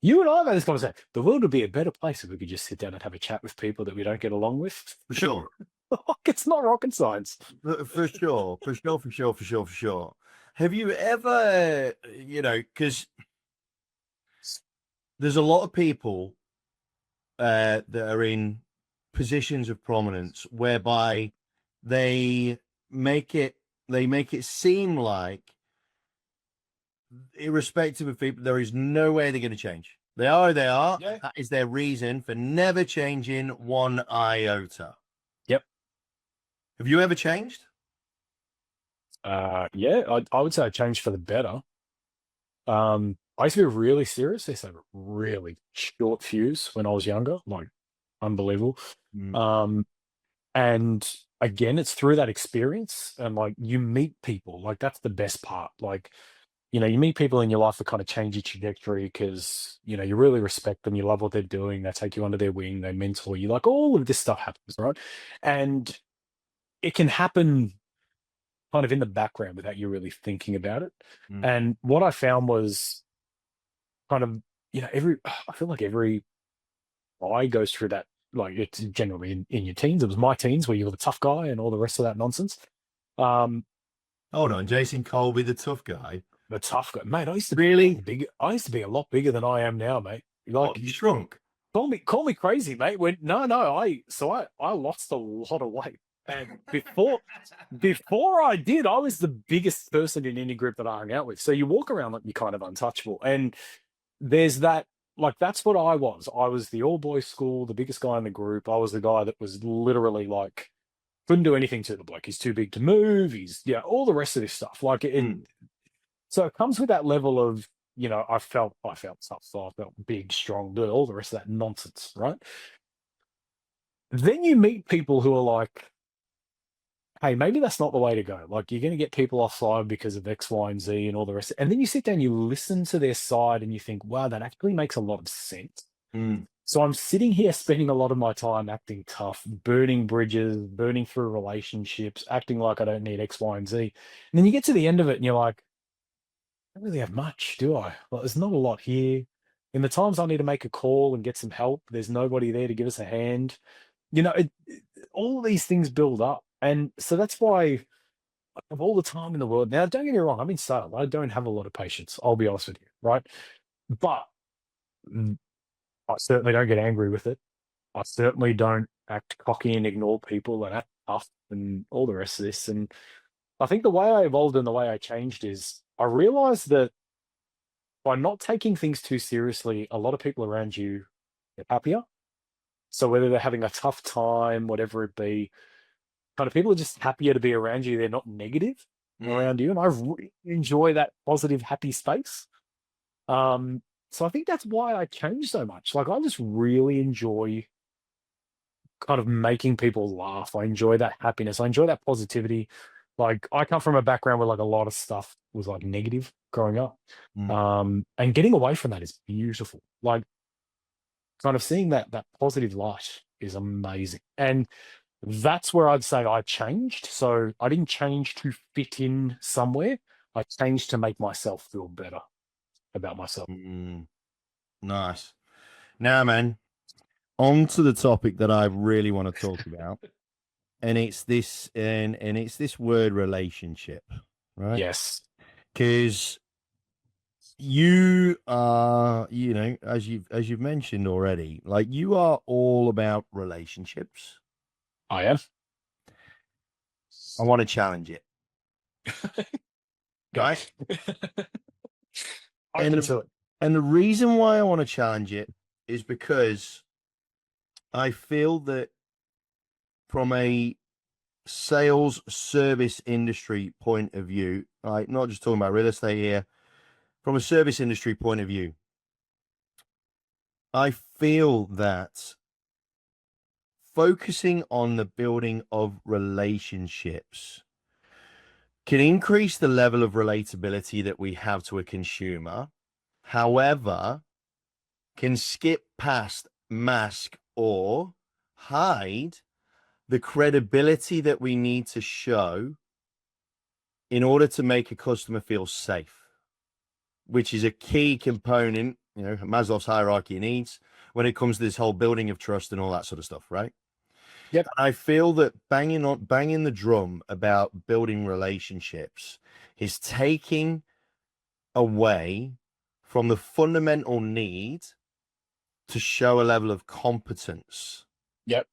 You and I have had this conversation. The world would be a better place if we could just sit down and have a chat with people that we don't get along with. For sure. It's not rocket science. For sure. Have you ever, because there's a lot of people that are in positions of prominence whereby they make it seem like, irrespective of people, there is no way they're going to change. They are. Yeah. That is their reason for never changing one iota. Yep. Have you ever changed? Yeah, I would say I changed for the better. I used to be really serious. I used to have a really short fuse when I was younger, like unbelievable. Mm. And again, it's through that experience and like you meet people, like that's the best part. Like, you know, you meet people in your life that kind of change your trajectory because, you know, you really respect them, you love what they're doing, they take you under their wing, they mentor you, like all of this stuff happens, right? And it can happen kind of in the background without you really thinking about it. Mm. And what I found was kind of, you know, I feel like every guy goes through that, like it's generally in your teens. It was my teens where you were the tough guy and all the rest of that nonsense. Um, Hold on, Jason Colbey, the tough guy. the tough guy, mate. Really? I used to be a lot bigger than I am now, mate. Like, You shrunk? call me crazy, mate. I lost a lot of weight. And before I did, I was the biggest person in any group that I hung out with. So you walk around like you're kind of untouchable. And there's that, like that's what I was. I was the all boys school, the biggest guy in the group. I was the guy that was literally like couldn't do anything to the bloke. He's too big to move. He's all the rest of this stuff. Like it. So it comes with that level of, you know, I felt tough, so I felt big, strong, do all the rest of that nonsense, right? Then you meet people who are like, hey, maybe that's not the way to go. Like you're going to get people offside because of X, Y, and Z and all the rest. And then you sit down, you listen to their side and you think, wow, that actually makes a lot of sense. So I'm sitting here spending a lot of my time acting tough, burning bridges, burning through relationships, acting like I don't need X, Y, and Z. And then you get to the end of it and you're like, I don't really have much, do I? Well, there's not a lot here. In the times I need to make a call and get some help, there's nobody there to give us a hand. You know, all these things build up. And so that's why I have all the time in the world. Now, don't get me wrong, I'm in sales. I don't have a lot of patience. I'll be honest with you, right? But I certainly don't get angry with it. I certainly don't act cocky and ignore people and act tough and all the rest of this. And I think the way I evolved and the way I changed is I realized that by not taking things too seriously, a lot of people around you get happier. So whether they're having a tough time, whatever it be, kind of people are just happier to be around you. They're not negative around you. And I really enjoy that positive, happy space. So I think that's why I changed so much. Like I just really enjoy kind of making people laugh. I enjoy that happiness. I enjoy that positivity. Like I come from a background where like a lot of stuff was like negative growing up. And getting away from that is beautiful. Like kind of seeing that positive light is amazing. And that's where I'd say I changed. So I didn't change to fit in somewhere. I changed to make myself feel better about myself. Nice. Now, man, on to the topic that I really want to talk about. And it's this word relationship, right? Yes, Because you are, you know, as you've mentioned already, like you are all about relationships. I am. I want to challenge it, guys. Open to it. And the reason why I want to challenge it is because I feel that from a sales service industry point of view, like not just talking about real estate here, from a service industry point of view, I feel that focusing on the building of relationships can increase the level of relatability that we have to a consumer. However, can skip past, mask, or hide the credibility that we need to show in order to make a customer feel safe, which is a key component, you know, Maslow's hierarchy of needs when it comes to this whole building of trust and all that sort of stuff, right? Yep. I feel that banging the drum about building relationships is taking away from the fundamental need to show a level of competence. Yep.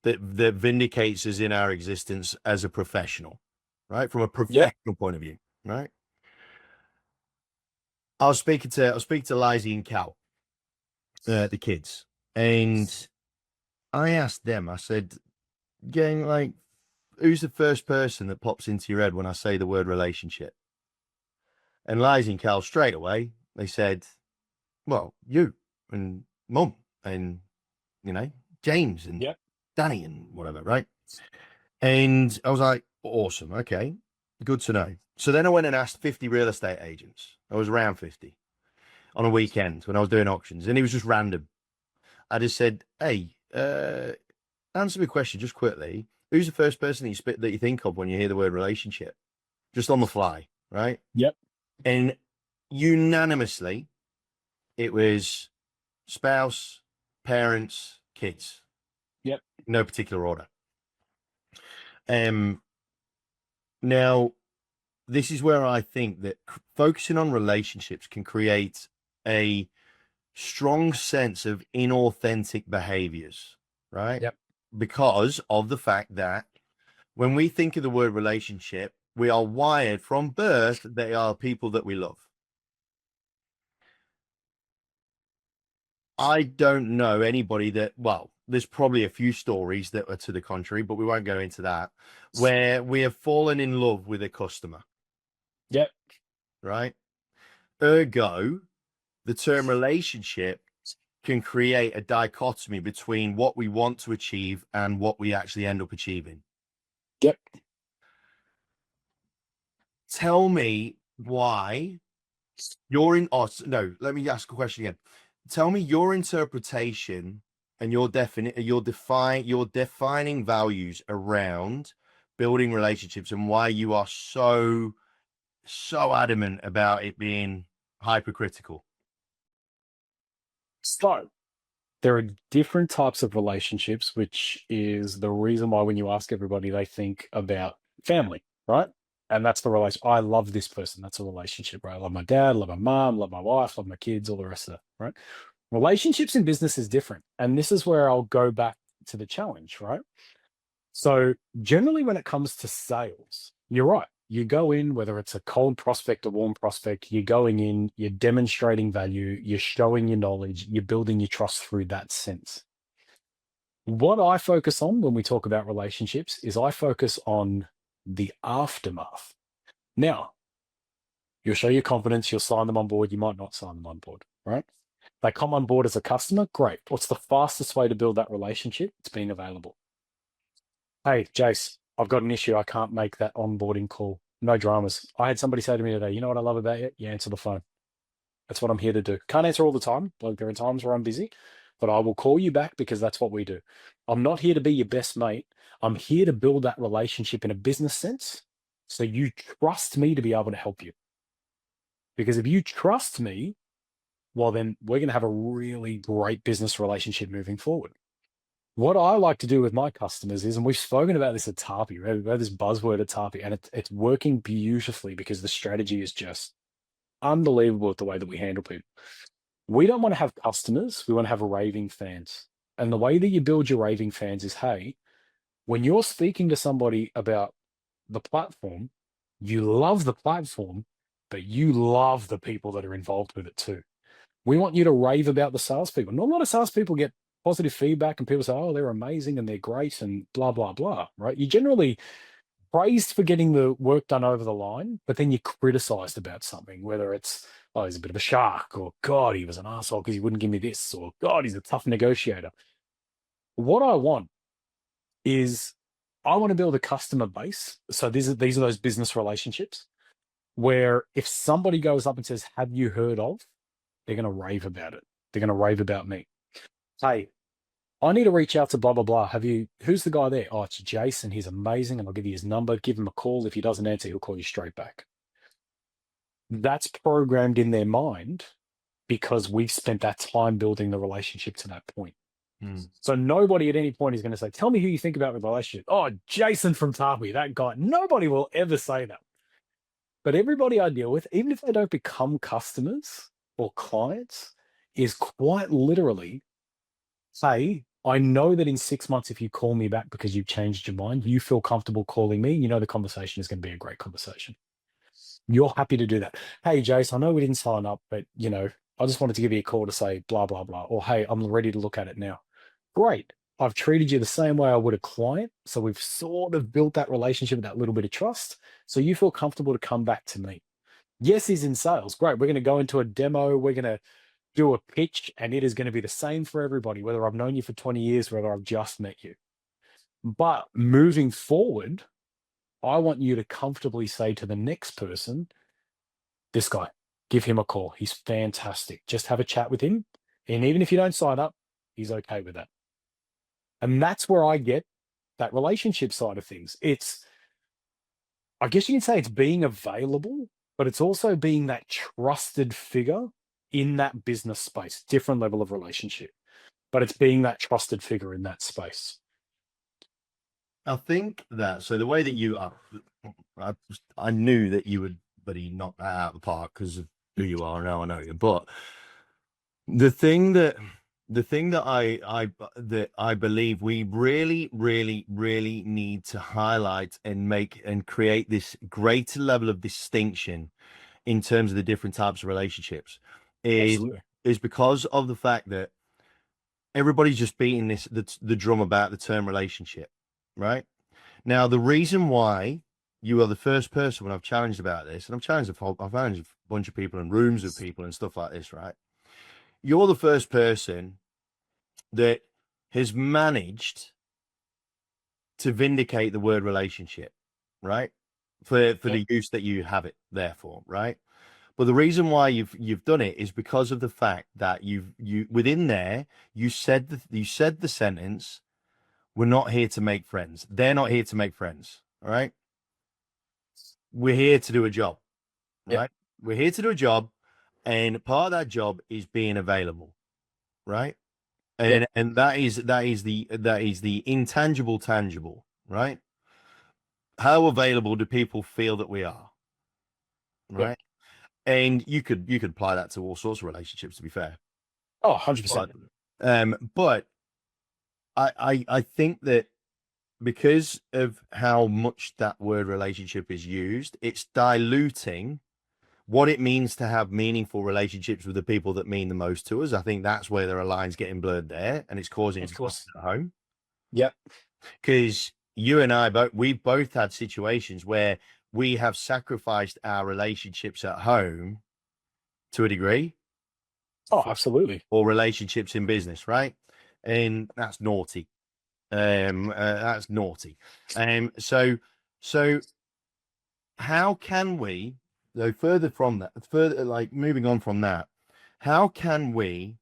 that vindicates us in our existence as a professional, right? From a Yep. professional point of view, right? I was speaking to Lizzie and Cal, the kids, and I asked them. I said, "Gang, like, who's the first person that pops into your head when I say the word relationship?" And Lizzie and Cal straight away they said, "Well, you and Mum and James and Yep. Danny and whatever, right?" And I was like, "Awesome, okay, good to know." So then I went and asked 50 real estate agents. I was around 50 on a weekend when I was doing auctions, and it was just random. I just said, "Hey, answer me a question just quickly. Who's the first person that you think of when you hear the word relationship?" Just on the fly, right? Yep. And unanimously, it was spouse, parents, kids. Yep. No particular order. Um, Now, this is where I think that focusing on relationships can create a strong sense of inauthentic behaviors, right? Yep. Because of the fact that when we think of the word relationship, we are wired from birth, they are people that we love. I don't know anybody that, well, there's probably a few stories that are to the contrary, but we won't go into that, where we have fallen in love with a customer, Yep. right? Ergo, the term relationship can create a dichotomy between what we want to achieve and what we actually end up achieving. Yep. Tell me why you're in. Oh, no, let me ask a question again. Tell me your interpretation and your defining values around building relationships and why you are so adamant about it being hypercritical. So there are different types of relationships, which is the reason why when you ask everybody, they think about family, right? And that's the relation. I love this person. That's a relationship, right? I love my dad, love my mom, love my wife, love my kids, all the rest of that, right? Relationships in business is different. And this is where I'll go back to the challenge, right? So generally when it comes to sales, you're right. You go in, whether it's a cold prospect or warm prospect, you're going in, you're demonstrating value, you're showing your knowledge, you're building your trust through that sense. What I focus on when we talk about relationships is I focus on the aftermath. Now, you'll show your confidence, you'll sign them on board, you might not sign them on board, right? They come on board as a customer, great. What's the fastest way to build that relationship? It's being available. Hey, Jace, I've got an issue. I can't make that onboarding call. No dramas. I had somebody say to me today, you know what I love about you? You answer the phone. That's what I'm here to do. Can't answer all the time. Like there are times where I'm busy, but I will call you back because that's what we do. I'm not here to be your best mate. I'm here to build that relationship in a business sense. So you trust me to be able to help you. Because if you trust me, well, then we're going to have a really great business relationship moving forward. What I like to do with my customers is, and we've spoken about this at Tarpy, right? We've had this buzzword at Tarpy, and it's working beautifully because the strategy is just unbelievable with the way that we handle people. We don't want to have customers, we want to have raving fans. And the way that you build your raving fans is, hey, when you're speaking to somebody about the platform, you love the platform, but you love the people that are involved with it too. We want you to rave about the salespeople. Not a lot of salespeople get positive feedback and people say, oh, they're amazing and they're great and blah, blah, blah, right? You generally praised for getting the work done over the line, but then you're criticized about something, whether it's, oh, he's a bit of a shark, or God, he was an asshole because he wouldn't give me this, or God, he's a tough negotiator. What I want is I want to build a customer base. So these are those business relationships where if somebody goes up and says, have you heard of? They're going to rave about it. They're going to rave about me. Hey, I need to reach out to blah, blah, blah. Who's the guy there? Oh, it's Jason. He's amazing. And I'll give you his number. Give him a call. If he doesn't answer, he'll call you straight back. That's programmed in their mind because we've spent that time building the relationship to that point. So nobody at any point is going to say, tell me who you think about with the relationship. Oh, Jason from Tarpy, that guy. Nobody will ever say that. But everybody I deal with, even if they don't become customers or clients, is quite literally, say, I know that in 6 months, if you call me back because you've changed your mind, you feel comfortable calling me, you know the conversation is going to be a great conversation. You're happy to do that. Hey, Jace, I know we didn't sign up, but I just wanted to give you a call to say blah, blah, blah. Or hey, I'm ready to look at it now. Great. I've treated you the same way I would a client. So we've sort of built that relationship, that little bit of trust. So you feel comfortable to come back to me. Yes, he's in sales. Great. We're going to go into a demo. We're going to do a pitch, and it is going to be the same for everybody, whether I've known you for 20 years, whether I've just met you. But moving forward, I want you to comfortably say to the next person, this guy, give him a call. He's fantastic. Just have a chat with him. And even if you don't sign up, he's okay with that. And that's where I get that relationship side of things. I guess you can say it's being available, but it's also being that trusted figure in that business space, different level of relationship, but it's being that trusted figure in that space. I think that so the way that you are, I knew that you would, buddy, knock that out of the park because of who you are. Now I know you, but the thing that I believe we really, really, really need to highlight and make and create this greater level of distinction in terms of the different types of relationships is Absolutely. because of the fact that everybody's just beating the drum about the term relationship, right? Now, the reason why you are the first person when I've challenged about this, and I've challenged a bunch of people in rooms with people and stuff like this, right? You're the first person that has managed to vindicate the word relationship, right? For the use that you have it there for, right? But the reason why you've done it is because of the fact that you within there you said the sentence, "We're not here to make friends. They're not here to make friends." All right, we're here to do a job, Yep. right? We're here to do a job, and part of that job is being available, right? Yep. And that is the intangible tangible, right? How available do people feel that we are, Yep. right? And you could apply that to all sorts of relationships, to be fair. Oh, 100%. But I think that because of how much that word relationship is used, it's diluting what it means to have meaningful relationships with the people that mean the most to us. I think that's where there are lines getting blurred there, and it's causing Of course. disruption at home. Yep. Because you and I we've both had situations where we have sacrificed our relationships at home to a degree Oh, for absolutely. or relationships in business, right? And that's naughty. That's naughty. So how can we, though, further like moving on from that, how can we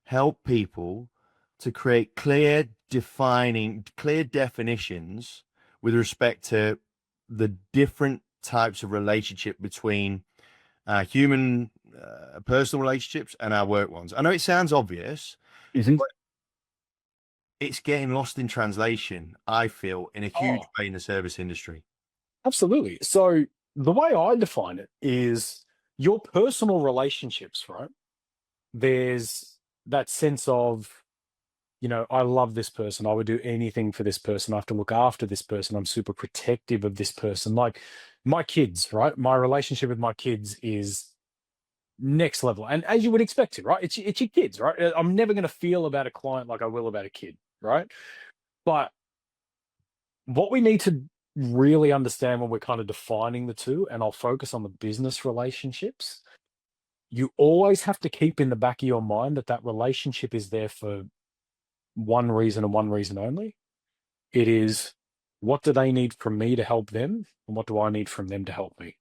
help people to create clear definitions with respect to the different types of relationship between human personal relationships and our work ones? I know it sounds obvious, Mhm. but it's getting lost in translation, I feel, in a huge Oh, way in the service industry. absolutely. So the way I define it is your personal relationships, right? There's that sense of, I love this person. I would do anything for this person. I have to look after this person. I'm super protective of this person. Like my kids, right? My relationship with my kids is next level. And as you would expect it, right? It's your kids, right? I'm never going to feel about a client like I will about a kid, right? But what we need to really understand when we're kind of defining the two, and I'll focus on the business relationships, you always have to keep in the back of your mind that that relationship is there for one reason and one reason only. It is, what do they need from me to help them? And what do I need from them to help me?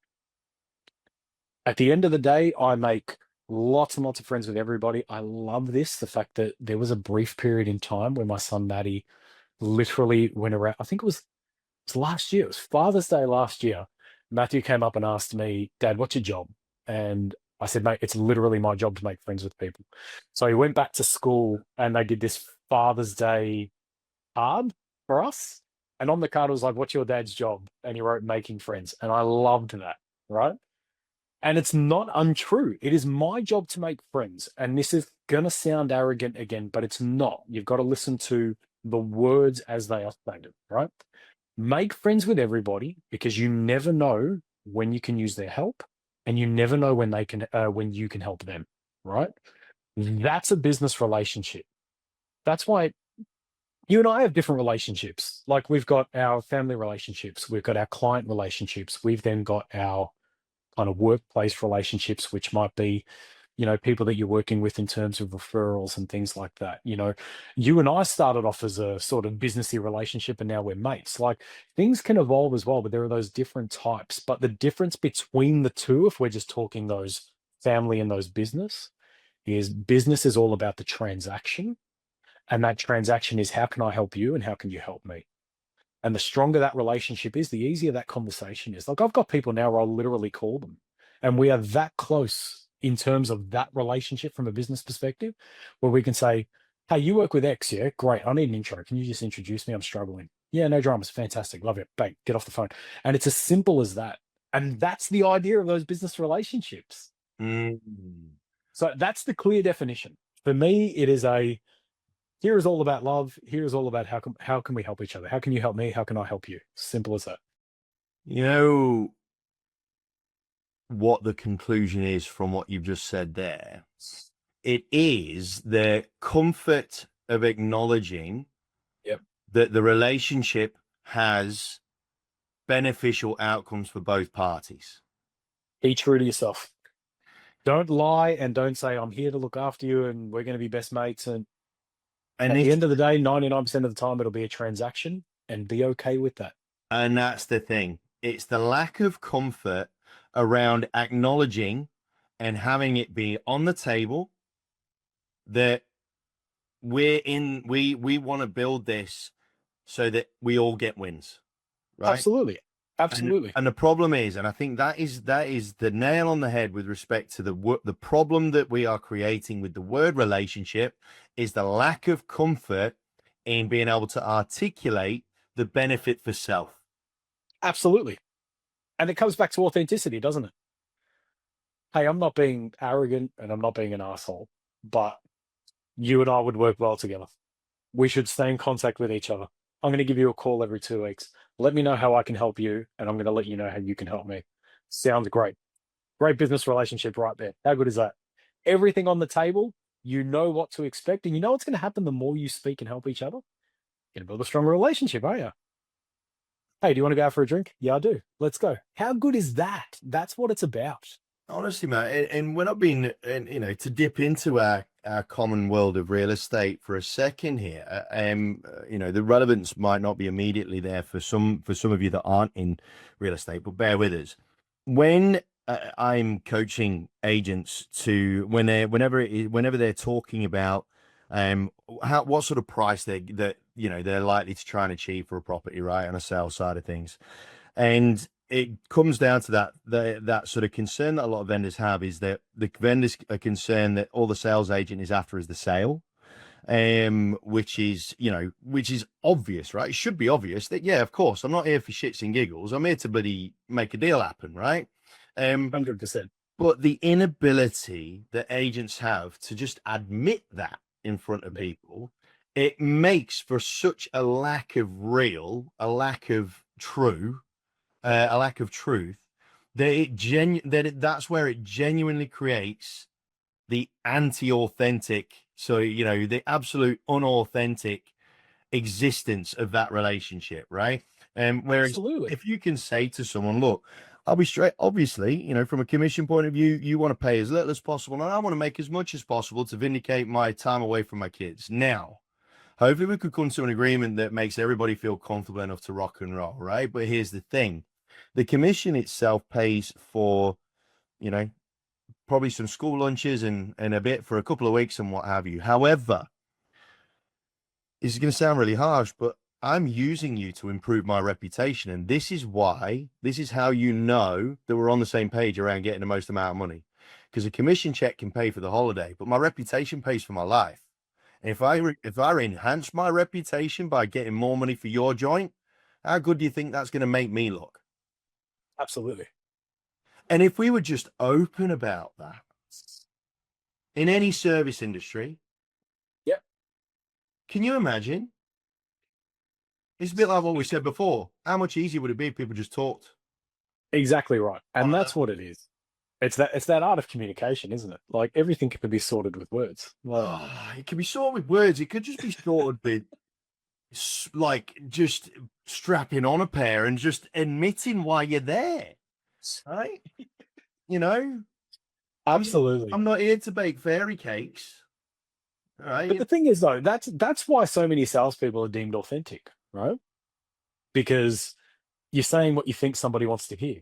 At the end of the day, I make lots and lots of friends with everybody. I love this. The fact that there was a brief period in time where my son Maddie literally went around, I think it was last year, it was Father's Day last year. Matthew came up and asked me, Dad, what's your job? And I said, mate, it's literally my job to make friends with people. So he went back to school and they did this Father's Day card for us. And on the card it was like, what's your dad's job? And he wrote making friends. And I loved that, right? And it's not untrue. It is my job to make friends. And this is going to sound arrogant again, but it's not. You've got to listen to the words as they are stated, right? Make friends with everybody because you never know when you can use their help, and you never know when you can help them, right? That's a business relationship. That's why you and I have different relationships. Like we've got our family relationships, we've got our client relationships, we've then got our kind of workplace relationships, which might be, people that you're working with in terms of referrals and things like that. You and I started off as a sort of businessy relationship and now we're mates. Like things can evolve as well, but there are those different types. But the difference between the two, if we're just talking those family and those business is all about the transaction. And that transaction is how can I help you and how can you help me? And the stronger that relationship is, the easier that conversation is. Like I've got people now where I'll literally call them, and we are that close in terms of that relationship from a business perspective, where we can say, "Hey, you work with X, yeah? Great. I need an intro. Can you just introduce me? I'm struggling." Yeah, no dramas. Fantastic. Love it. Bang, get off the phone. And it's as simple as that. And that's the idea of those business relationships. Mm. So that's the clear definition. For me, it is here is all about love. Here is all about how can we help each other? How can you help me? How can I help you? Simple as that. You know what the conclusion is from what you've just said there? It is the comfort of acknowledging Yep. that the relationship has beneficial outcomes for both parties. Be true to yourself. Don't lie and don't say, I'm here to look after you and we're going to be best mates. And And at the this, end of the day, 99% of the time, it'll be a transaction, and be okay with that. and that's the thing. It's the lack of comfort around acknowledging and having it be on the table that we want to build this so that we all get wins, right? Absolutely. And Absolutely. and the problem is, and I think that is the nail on the head with respect to the problem that we are creating with the word relationship is the lack of comfort in being able to articulate the benefit for self. Absolutely. And it comes back to authenticity, doesn't it? Hey, I'm not being arrogant and I'm not being an asshole, but you and I would work well together. We should stay in contact with each other. I'm going to give you a call every 2 weeks. Let me know how I can help you, and I'm going to let you know how you can help me. Sounds great. Great business relationship right there. How good is that? Everything on the table, you know what to expect, and you know what's going to happen the more you speak and help each other. You're going to build a stronger relationship, aren't you? Hey, do you want to go out for a drink? Yeah, I do. Let's go. How good is that? That's what it's about. Honestly, man, and we're not being, and to dip into our common world of real estate for a second here. The relevance might not be immediately there for some of you that aren't in real estate, but bear with us. When I'm coaching agents to whenever they're talking about what sort of price they're likely to try and achieve for a property, right, on a sales side of things. And it comes down to that sort of concern that a lot of vendors have is that the vendors are concerned that all the sales agent is after is the sale, which is obvious, right? It should be obvious that, yeah, of course, I'm not here for shits and giggles. I'm here to bloody make a deal happen, right? 100%. But the inability that agents have to just admit that in front of people, it makes for such a lack of truth that that's where it genuinely creates the anti-authentic, so the absolute unauthentic existence of that relationship, right? Whereas Absolutely. if you can say to someone, look, I'll be straight, obviously, from a commission point of view, you want to pay as little as possible, and I want to make as much as possible to vindicate my time away from my kids. Now, hopefully we could come to an agreement that makes everybody feel comfortable enough to rock and roll, right? But here's the thing. The commission itself pays for, probably some school lunches and a bit for a couple of weeks and what have you. However, this is going to sound really harsh, but I'm using you to improve my reputation. And this is how you know that we're on the same page around getting the most amount of money. Because a commission check can pay for the holiday, but my reputation pays for my life. And if I enhance my reputation by getting more money for your joint, how good do you think that's going to make me look? Absolutely. And if we were just open about that in any service industry, Yeah, can you imagine? It's a bit like what we said before. How much easier would it be if people just talked? exactly right. On And a that's level? what it is. It's that art of communication, isn't it? Like everything can be sorted with words. Like Oh, it could be sorted with words. It could just be sorted with like just strapping on a pair and just admitting why you're there, right? You know, I'm absolutely. I'm not here to bake fairy cakes, all But right? the thing is, though, that's why so many salespeople are deemed authentic, right? Because you're saying what you think somebody wants to hear,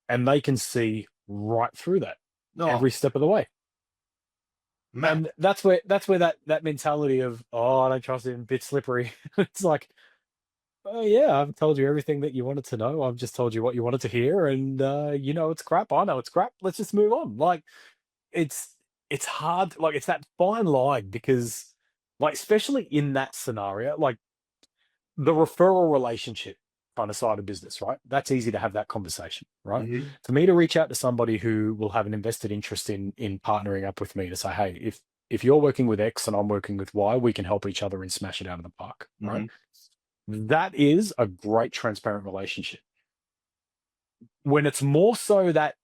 and they can see right through that No, every step of the way. man. And that's where that mentality of, oh, I don't trust him, bit slippery. It's like, oh yeah, I've told you everything that you wanted to know. I've just told you what you wanted to hear, and you know it's crap. I know it's crap. Let's just move on. Like it's it's hard. Like it's that fine line because, like, especially in that scenario, like the referral relationship kind of side of business, right? That's easy to have that conversation, right? Mhm. For me to reach out to somebody who will have an invested interest in partnering up with me to say, hey, if you're working with X and I'm working with Y, we can help each other and smash it out of the park, right? Mhm. That is a great transparent relationship. When it's more so that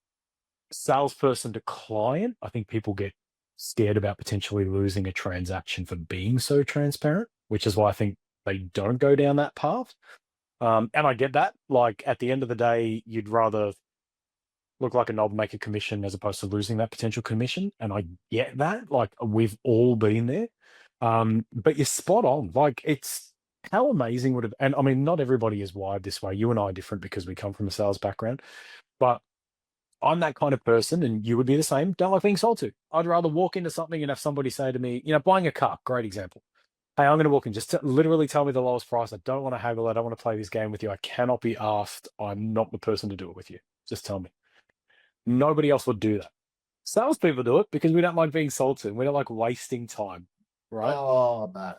salesperson to client, I think people get scared about potentially losing a transaction for being so transparent, which is why I think they don't go down that path. And I get that. Like at the end of the day, you'd rather look like a knob, make a commission as opposed to losing that potential commission. And I get that. Like we've all been there. But you're spot on. Like it's how amazing would it, and I mean, not everybody is wired this way. You and I are different because we come from a sales background, but I'm that kind of person, and you would be the same. Don't like being sold to. I'd rather walk into something and have somebody say to me, buying a car, great example. Hey, I'm going to walk in. Just literally tell me the lowest price. I don't want to haggle. I don't want to play this game with you. I cannot be asked. I'm not the person to do it with you. Just tell me. Nobody else would do that. Salespeople do it because we don't like being sold to. We don't like wasting time, right? Oh, man.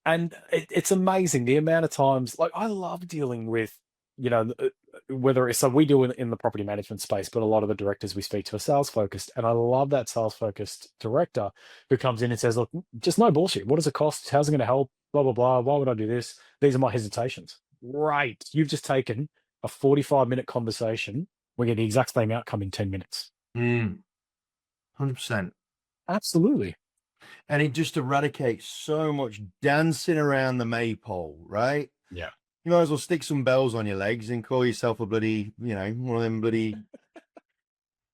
And it's amazing the amount of times. Like I love dealing with, whether it's so we do in the property management space, but a lot of the directors we speak to are sales focused, and I love that sales focused director who comes in and says, "Look, just no bullshit. What does it cost? How's it going to help? Blah blah blah. Why would I do this? These are my hesitations." Right, you've just taken a 45-minute conversation. We get the exact same outcome in 10 minutes. 100%. Absolutely. And it just eradicates so much dancing around the maypole, right? Yeah. You might as well stick some bells on your legs and call yourself a bloody, one of them bloody,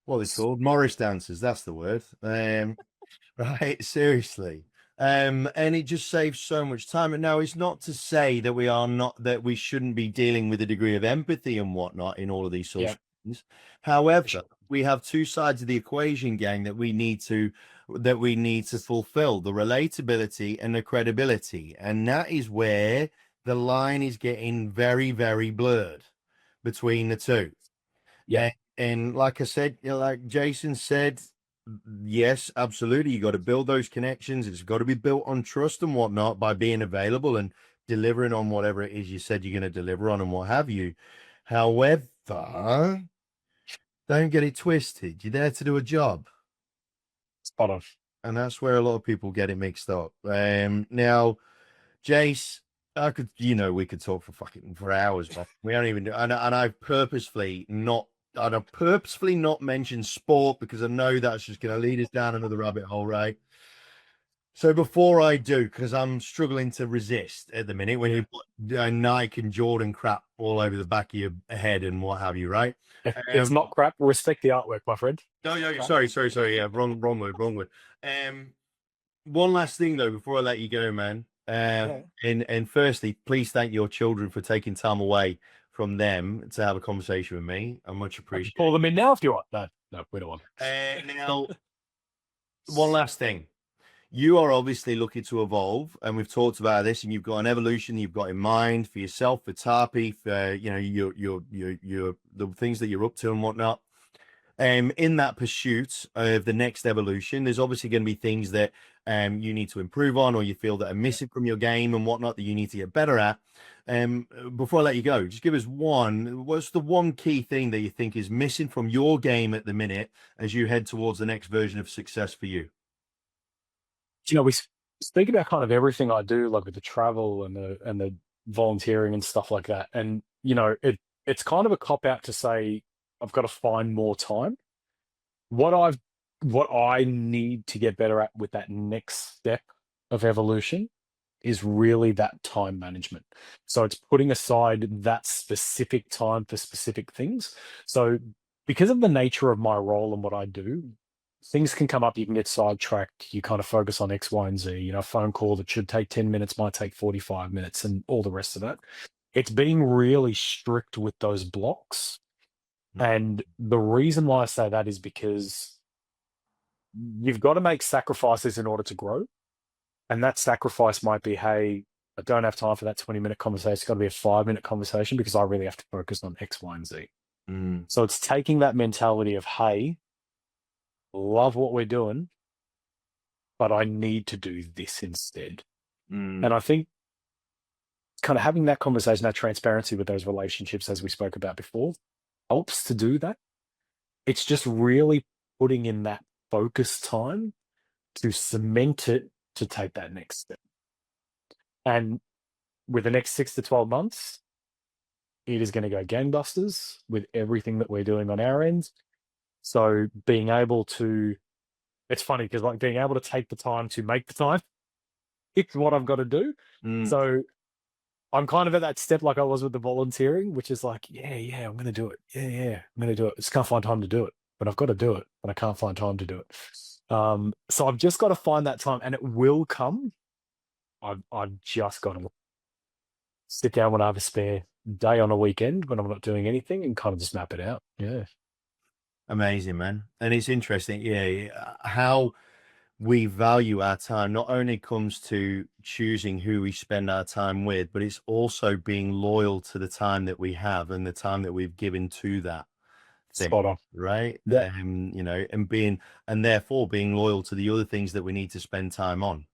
what are they called? Morris dancers. That's the word. Right, seriously. And it just saves so much time. And now it's not to say that we shouldn't be dealing with a degree of empathy and whatnot in all of these sorts Yeah. of things. However, Sure. we have two sides of the equation, gang, that we need to fulfill: the relatability and the credibility. And that is where the line is getting very, very blurred between the two. Yeah. And like I said, like Jason said, yes, absolutely. You got to build those connections. It's got to be built on trust and whatnot by being available and delivering on whatever it is you said you're going to deliver on and what have you. However, don't get it twisted. You're there to do a job. Spot on. And that's where a lot of people get it mixed up. Now, Jace, we could talk for hours, but we don't even do. And I've purposefully not mentioned sport because I know that's just going to lead us down another rabbit hole, right? So before I do, because I'm struggling to resist at the minute when you put Nike and Jordan crap all over the back of your head and what have you, right? It's not crap. Respect the artwork, my friend. No, sorry. Yeah, wrong word. One last thing though, before I let you go, man. Yeah. And firstly, please thank your children for taking time away from them to have a conversation with me. I much I can appreciate pull it. them in now if you want. No, we don't want. Now, one last thing. You are obviously looking to evolve, and we've talked about this, and you've got an evolution you've got in mind for yourself, for Tarpey, for your the things that you're up to and whatnot. In that pursuit of the next evolution, there's obviously going to be things that you need to improve on, or you feel that are missing from your game and whatnot that you need to get better at. Before I let you go, just give us what's the one key thing that you think is missing from your game at the minute as you head towards the next version of success for you? We speak about kind of everything I do, like with the travel and the volunteering and stuff like that. And it's kind of a cop out to say I've got to find more time. What I need to get better at with that next step of evolution is really that time management. So it's putting aside that specific time for specific things. So because of the nature of my role and what I do, things can come up, you can get sidetracked, you kind of focus on X, Y, and Z. A phone call that should take 10 minutes might take 45 minutes and all the rest of that. It's being really strict with those blocks. And the reason why I say that is because you've got to make sacrifices in order to grow. And that sacrifice might be, hey, I don't have time for that 20-minute conversation. It's got to be a 5-minute conversation because I really have to focus on X, Y, and Z. So it's taking that mentality of, hey, love what we're doing, but I need to do this instead. And I think kind of having that conversation, that transparency with those relationships, as we spoke about before, helps to do that. It's just really putting in that focus time to cement it to take that next step. And with the next 6 to 12 months, it is going to go gangbusters with everything that we're doing on our end. So being able to, it's funny because like being able to take the time to make the time, it's what I've got to do. So I'm kind of at that step like I was with the volunteering, which is like, yeah, I'm going to do it. Yeah, I'm going to do it. I just can't find time to do it, but I've got to do it, but I can't find time to do it. So I've just got to find that time, and it will come. I've just got to sit down when I have a spare day on a weekend when I'm not doing anything and kind of just map it out. Yeah. Amazing, man. And it's interesting, how we value our time not only comes to choosing who we spend our time with, but it's also being loyal to the time that we have and the time that we've given to that thing. Spot on. Right. Yeah. And therefore being loyal to the other things that we need to spend time on.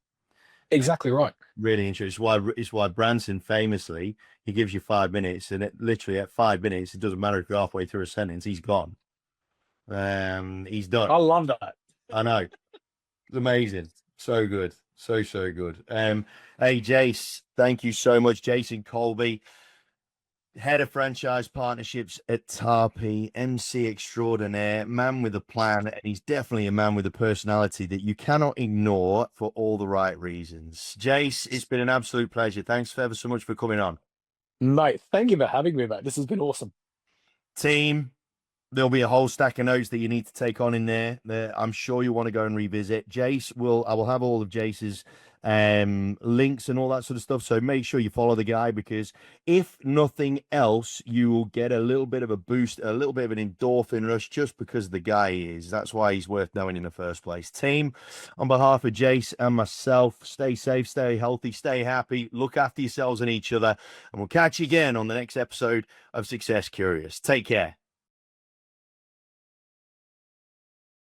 Exactly right. Really interesting. It's why Branson famously, he gives you 5 minutes, and it literally at 5 minutes, it doesn't matter if you're halfway through a sentence, he's gone. He's done. I love that. I know. It's amazing. So good. So good. Hey, Jace, thank you so much. Jason Colbey, head of franchise partnerships at Tarpey, MC extraordinaire, man with a plan, and he's definitely a man with a personality that you cannot ignore for all the right reasons. Jace, it's been an absolute pleasure. Thanks ever so much for coming on. Mate, thank you for having me, mate. This has been awesome. Team, there'll be a whole stack of notes that you need to take on in there. I'm sure you want to go and revisit. I will have all of Jace's links and all that sort of stuff. So make sure you follow the guy, because if nothing else, you will get a little bit of a boost, a little bit of an endorphin rush just because the guy is. That's why he's worth knowing in the first place. Team, on behalf of Jace and myself, stay safe, stay healthy, stay happy, look after yourselves and each other, and we'll catch you again on the next episode of Success Curious. Take care.